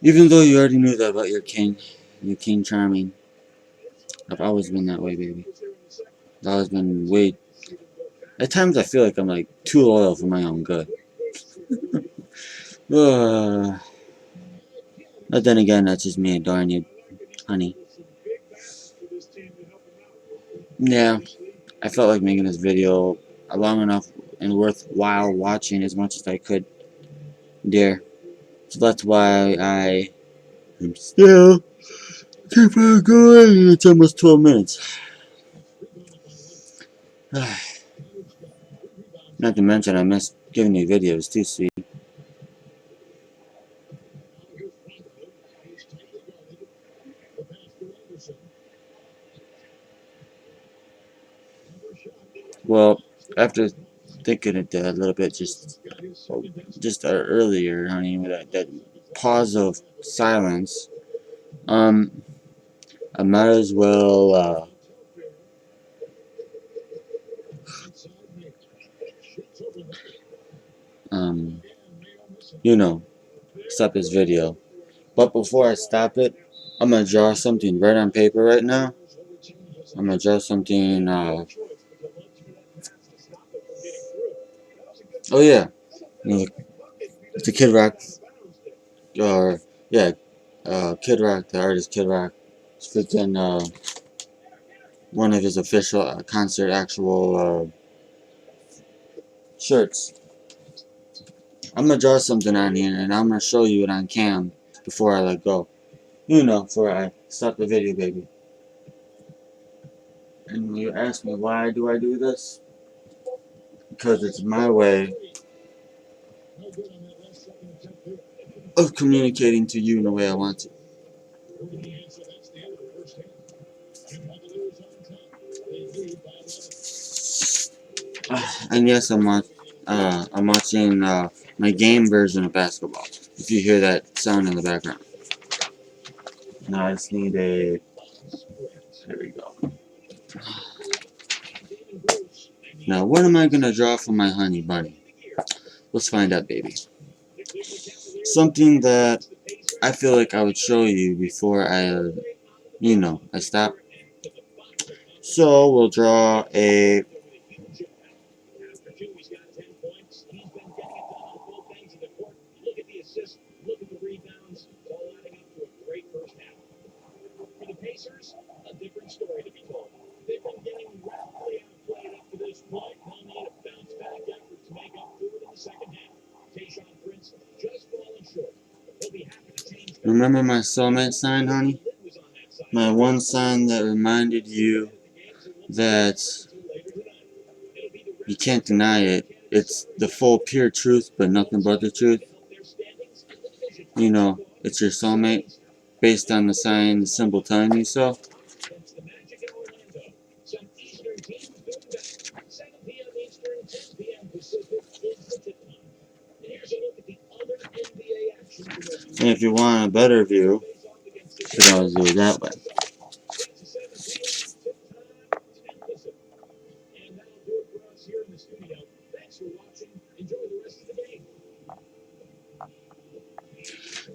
Even though you already knew that about your king charming, I've always been that way, baby. I've always been way... At times I feel like I'm like too loyal for my own good. But then again, that's just me adoring you, honey. Yeah, I felt like making this video long enough and worthwhile watching as much as I could, dear. So that's why I am still keep on going. It's almost 12 minutes. Not to mention I miss giving you videos too, sweet. Well, after thinking it a little bit just earlier, honey, with that pause of silence, I might as well you know, stop this video. But before I stop it, I'm gonna draw something right on paper right now. I'm gonna draw something. Oh yeah, you know, the Kid Rock, or yeah, Kid Rock, the artist Kid Rock. It's freaking one of his official concert actual shirts. I'm gonna draw something on here and I'm gonna show you it on cam before I let go. You know, before I stop the video, baby. And you ask me why do I do this? Because it's my way of communicating to you in the way I want to. And yes, I'm watching my game version of basketball. If you hear that sound in the background. Now I just need a. There we go. Now, what am I gonna draw for my honey bunny? Let's find out, baby. Something that I feel like I would show you before I stop. So we'll draw a. Remember my soulmate sign, honey? My one sign that reminded you that you can't deny it. It's the full pure truth, but nothing but the truth. You know, it's your soulmate, based on the sign, the symbol telling you so. And if you want a better view, you can always do it that way.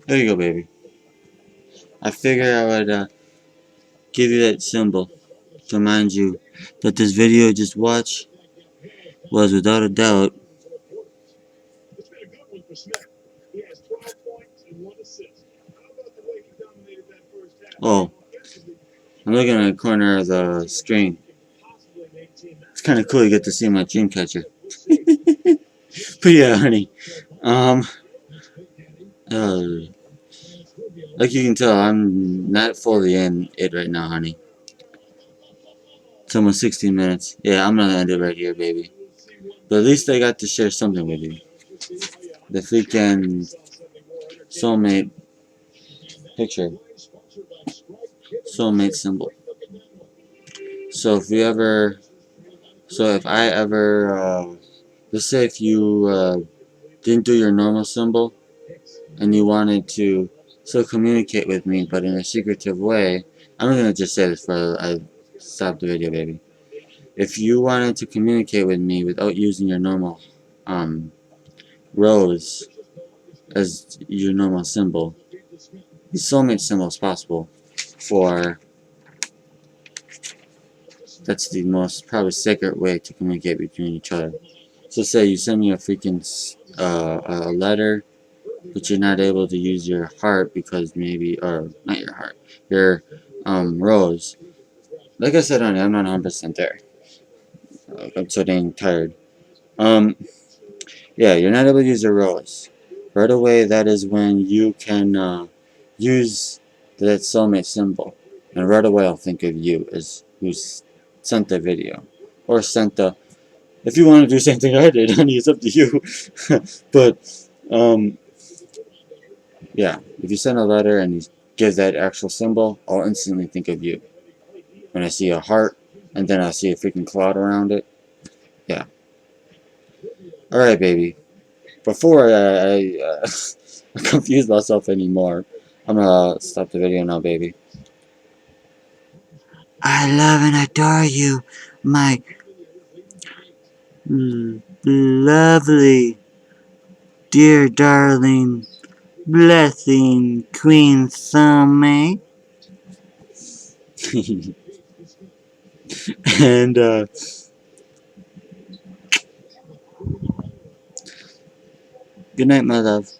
There you go, baby. I figured I would give you that symbol to remind you that this video you just watched was without a doubt. Oh, I'm looking at the corner of the screen. It's kind of cool you get to see my dream catcher. But yeah, honey. Like you can tell, I'm not fully in it right now, honey. It's almost 16 minutes. Yeah, I'm gonna end it right here, baby. But at least I got to share something with you. The freaking soulmate picture. Soulmate symbol. So if I ever, let's say if you didn't do your normal symbol and you wanted to still communicate with me, but in a secretive way, I'm gonna just say this before I stop the video, baby. If you wanted to communicate with me without using your normal rose as your normal symbol, the soulmate symbol is possible for. That's the most probably sacred way to communicate between each other. So say you send me a freaking a letter, but you're not able to use your heart because maybe, or not your heart, your rose. Like I said, honey, I'm not 100% there. I'm so dang tired. Yeah, you're not able to use your rose. Right away, that is when you can use that soulmate symbol. And right away, I'll think of you as who's sent the video. Or sent the... If you want to do the same thing I did, honey, it's up to you. But, yeah, if you send a letter and you give that actual symbol, I'll instantly think of you. When I see a heart, and then I see a freaking cloud around it. Yeah. Alright, baby. Before I confuse myself anymore, I'm gonna stop the video now, baby. I love and adore you, my lovely dear darling, blessing Queen soulmate. And good night, my love.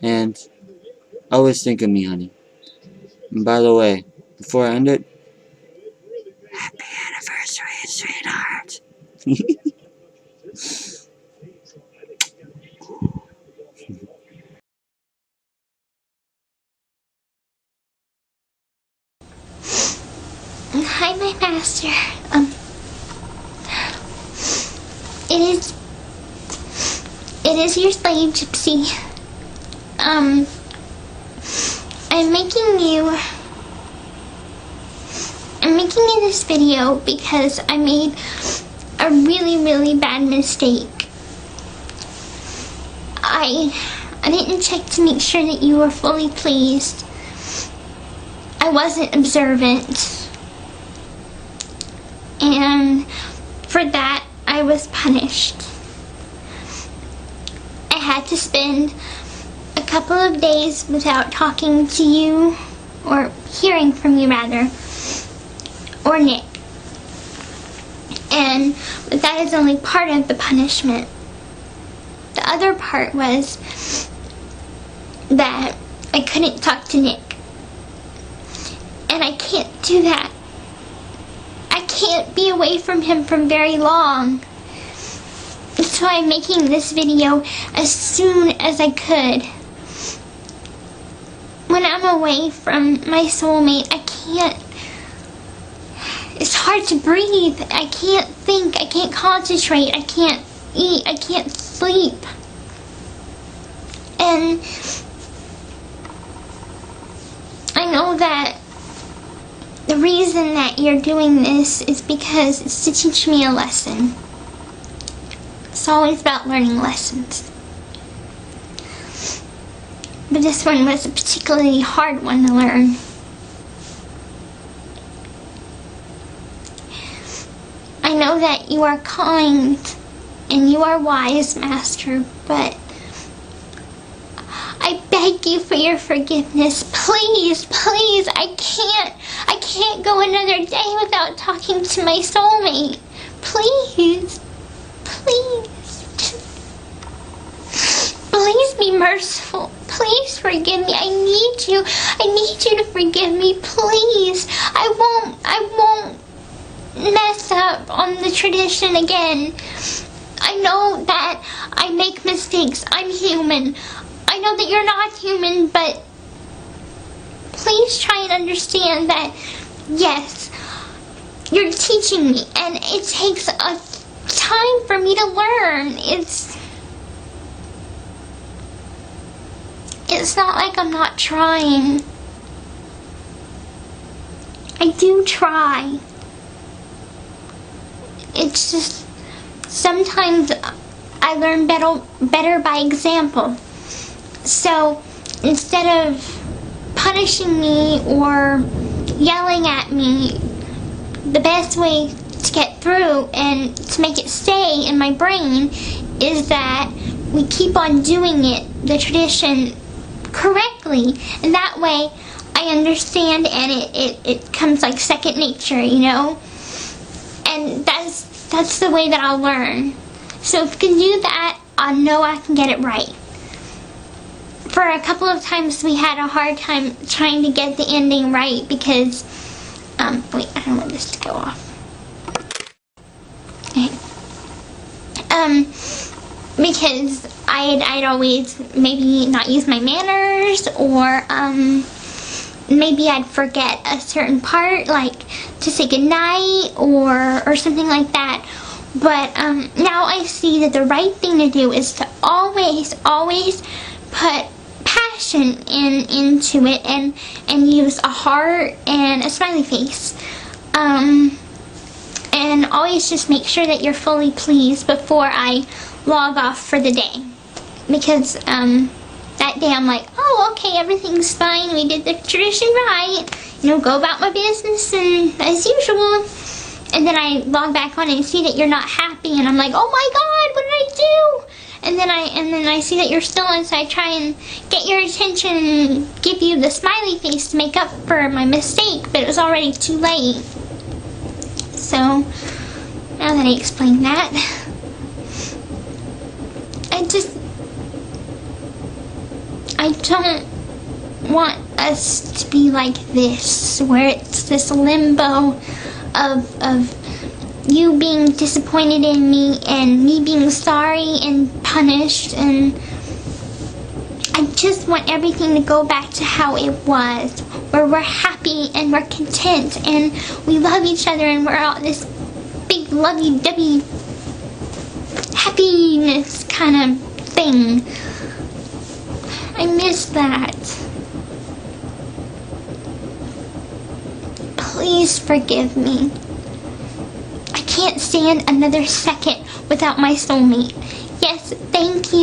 And always think of me, honey. And by the way, before I end it, happy anniversary, sweetheart. Hi, my master. It is your slave, Gypsy. I'm making you this video because I made a really, really bad mistake. I didn't check to make sure that you were fully pleased. I wasn't observant. And for that, I was punished. I had to spend a couple of days without talking to you, or hearing from you rather, or Nick. But that is only part of the punishment. The other part was that I couldn't talk to Nick. And I can't do that. I can't be away from him for very long. So I'm making this video as soon as I could. When I'm away from my soulmate, I can't. It's hard to breathe. I can't think. I can't concentrate. I can't eat. I can't sleep. And I know that the reason that you're doing this is because it's to teach me a lesson. It's always about learning lessons. But this one was a particularly hard one to learn. I know that you are kind and you are wise, Master, but I beg you for your forgiveness. Please, please, I can't go another day without talking to my soulmate. Please, please, please be merciful. Please forgive me. I need you to forgive me, please. I won't mess up on the tradition again. I know that I make mistakes. I'm human. I know that you're not human, but please try and understand that, yes, you're teaching me, and it takes a time for me to learn. It's not like I'm not trying. I do try. It's just sometimes I learn better by example. So instead of punishing me or yelling at me, the best way to get through and to make it stay in my brain is that we keep on doing it, the tradition, correctly. And that way I understand, and it comes like second nature, you know? And that's the way that I'll learn. So if you can do that, I'll know I can get it right. For a couple of times we had a hard time trying to get the ending right because, wait, I don't want this to go off. Okay. Because I'd always maybe not use my manners, or, maybe I'd forget a certain part, like to say goodnight or something like that. But, now I see that the right thing to do is to always put passion into it and use a heart and a smiley face. And always just make sure that you're fully pleased before I log off for the day. Because, that day I'm like, oh, okay, everything's fine, we did the tradition right, you know, go about my business and as usual. And then I log back on and see that you're not happy, and I'm like, oh my god, what did I do? and then I see that you're stolen, so I try and get your attention and give you the smiley face to make up for my mistake, but it was already too late. So, now that I explained that, I don't want us to be like this, where it's this limbo of you being disappointed in me and me being sorry and punished, and I just want everything to go back to how it was, where we're happy and we're content and we love each other and we're all this big lovey-dovey happiness kind of thing. I miss that. Please forgive me. I can't stand another second without my soulmate. Yes, thank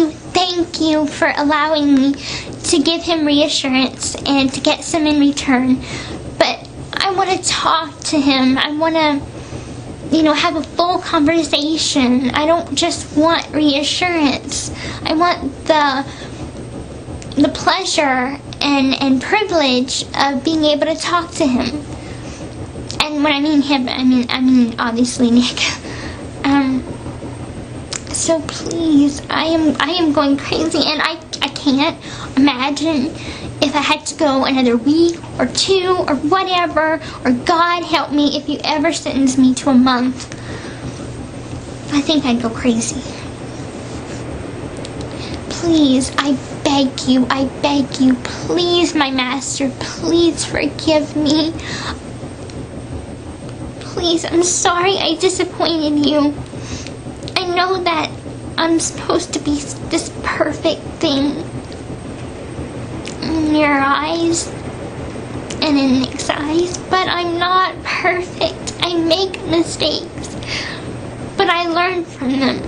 you for allowing me to give him reassurance and to get some in return. But I want to talk to him. I want to, have a full conversation. I don't just want reassurance. I want the pleasure and privilege of being able to talk to him. And when I mean him, I mean obviously Nick. So please, I am going crazy, and I can't imagine if I had to go another week or 2 or whatever, or God help me if you ever sentence me to a month. I think I'd go crazy. Please, I beg you, please, my master, please forgive me. Please, I'm sorry I disappointed you. I know that I'm supposed to be this perfect thing in your eyes and in Nick's eyes, but I'm not perfect. I make mistakes, but I learn from them.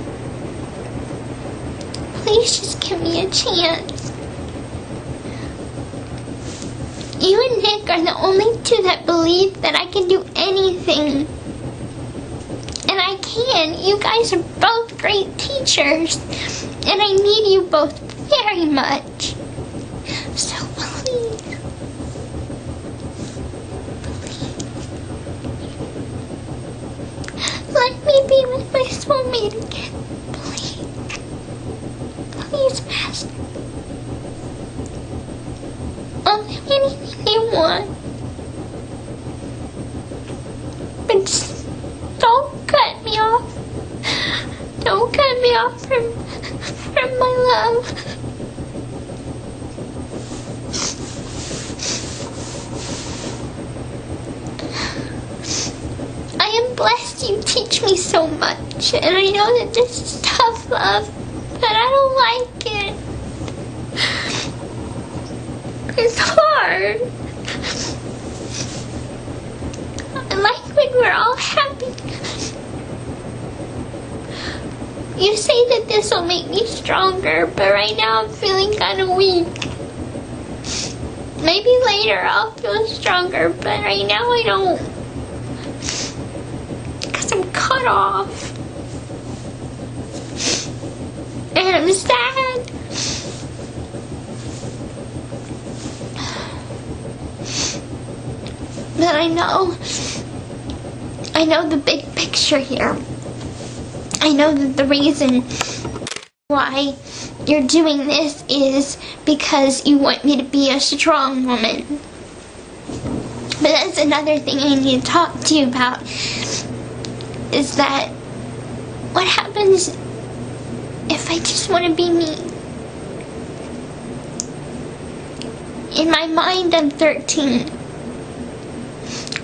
Please just give me a chance. You and Nick are the only two that believe that I can do anything. And I can. You guys are both great teachers. And I need you both very much. So please. Let me be with my soulmate again. Please. Please, Master. I'll do anything you want. But just don't cut me off. Don't cut me off from my love. I am blessed you teach me so much, and I know that this is tough love, but I don't like it. It's hard. I like when we're all happy. You say that this will make me stronger, but right now I'm feeling kind of weak. Maybe later I'll feel stronger, but right now I don't. Because I'm cut off. And I'm sad. But I know the big picture here. I know that the reason why you're doing this is because you want me to be a strong woman. But that's another thing I need to talk to you about, is that what happens if I just want to be me? In my mind, I'm 13.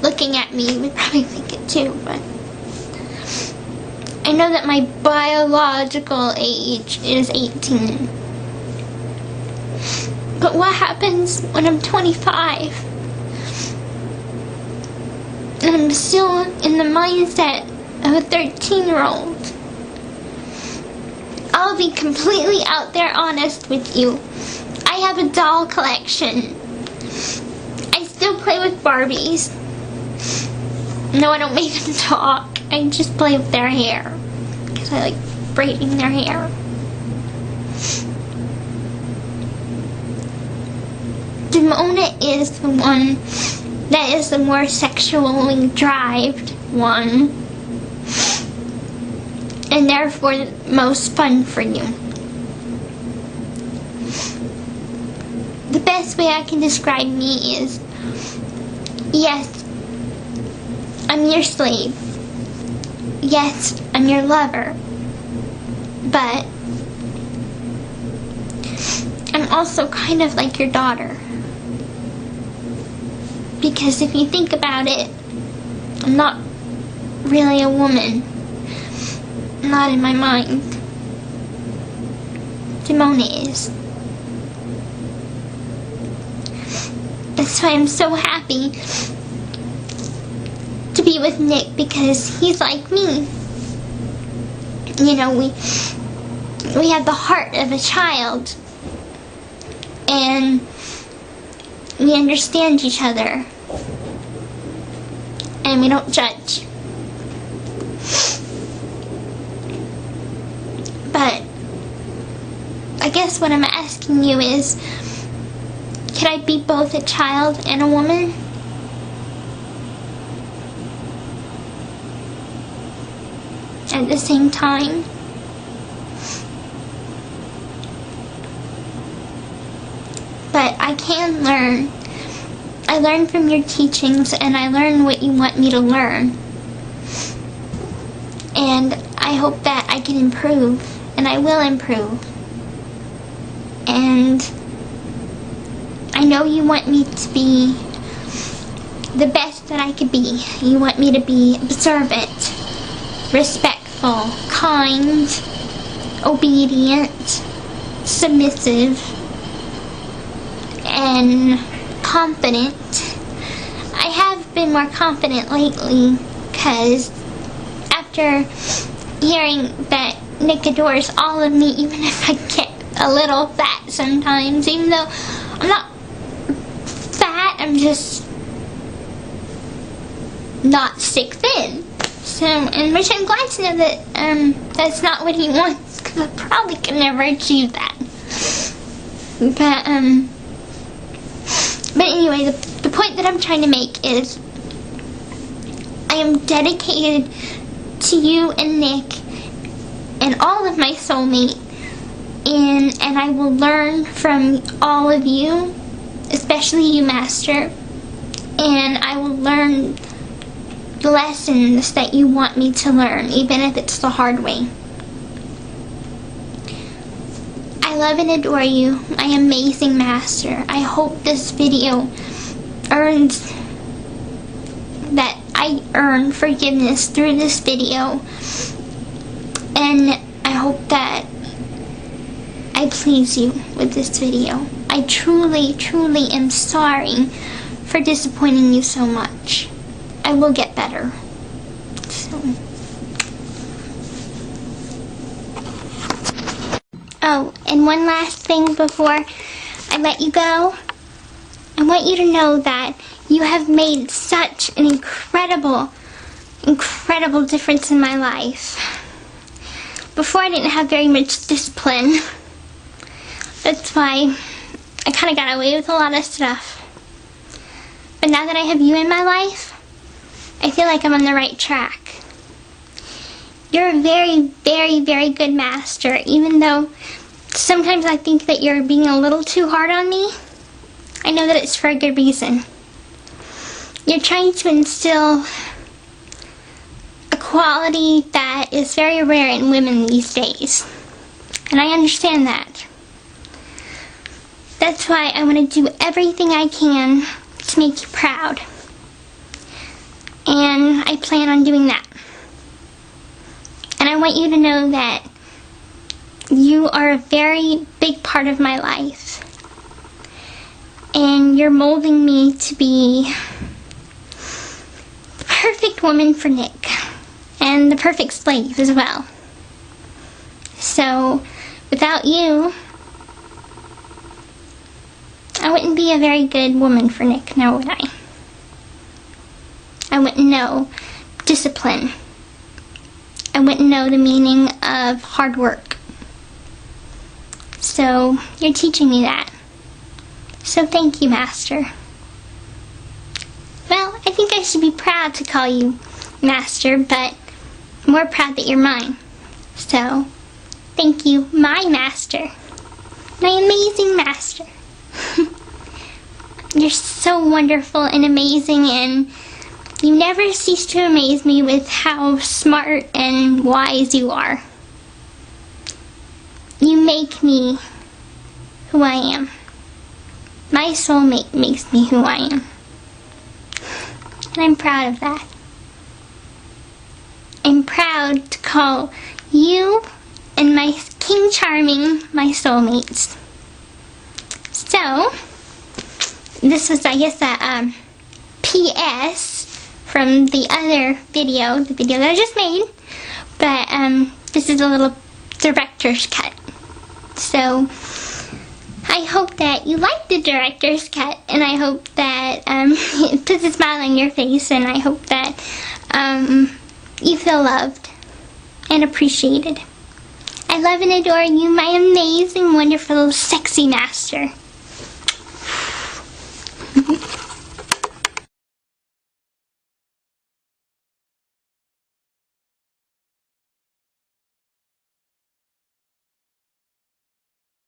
Looking at me, you would probably think it too, but I know that my biological age is 18. But what happens when I'm 25? And I'm still in the mindset of a 13-year-old. I'll be completely out there honest with you. I have a doll collection. I still play with Barbies. No, I don't make them talk. I just play with their hair. Because I like braiding their hair. Demona is the one that is the more sexually derived one, and therefore the most fun for you. The best way I can describe me is, yes, I'm your slave. Yes, I'm your lover. But I'm also kind of like your daughter. Because if you think about it, I'm not really a woman. Not in my mind. Demona is. That's why I'm so happy to be with Nick, because he's like me. You know, we have the heart of a child, and we understand each other, and we don't judge. But I guess what I'm asking you is, can I be both a child and a woman? At the same time? But I can learn. I learn from your teachings, and I learn what you want me to learn. And I hope that I can improve, and I will improve. And I know you want me to be the best that I could be. You want me to be observant, respectful, kind, obedient, submissive, and confident. I have been more confident lately, because after hearing that Nick adores all of me, even if I get a little fat sometimes, even though I'm not fat, I'm just not stick thin. So, and which I'm glad to know that that's not what he wants, because I probably could never achieve that. But anyway, the point that I'm trying to make is, I am dedicated to you and Nick and all of my soulmate, and I will learn from all of you, especially you, Master, and I will learn the lessons that you want me to learn, even if it's the hard way. I love and adore you, my amazing Master. I hope this video earns that I earn forgiveness through this video, and I hope that I please you with this video. I truly, truly am sorry for disappointing you so much. I will get better. So. Oh, and one last thing before I let you go. I want you to know that you have made such an incredible, incredible difference in my life. Before, I didn't have very much discipline. That's why I kind of got away with a lot of stuff. But now that I have you in my life, I feel like I'm on the right track. You're a very, very, very good Master, even though sometimes I think that you're being a little too hard on me. I know that it's for a good reason. You're trying to instill a quality that is very rare in women these days. And I understand that. That's why I want to do everything I can to make you proud. And I plan on doing that. And I want you to know that you are a very big part of my life. And you're molding me to be the perfect woman for Nick. And the perfect slave as well. So, without you, I wouldn't be a very good woman for Nick, now would I? I wouldn't know discipline. I wouldn't know the meaning of hard work. So, you're teaching me that. So thank you, Master. Well, I think I should be proud to call you Master, but more proud that you're mine. So, thank you, my Master. My amazing Master. You're so wonderful and amazing, and you never cease to amaze me with how smart and wise you are. You make me who I am. My soulmate makes me who I am. And I'm proud of that. I'm proud to call you and my King Charming my soulmates. So, this was, I guess, a PS from the other video, the video that I just made. But this is a little director's cut. So, I hope that you like the director's cut, and I hope that it puts a smile on your face, and I hope that you feel loved and appreciated. I love and adore you, my amazing, wonderful, sexy master.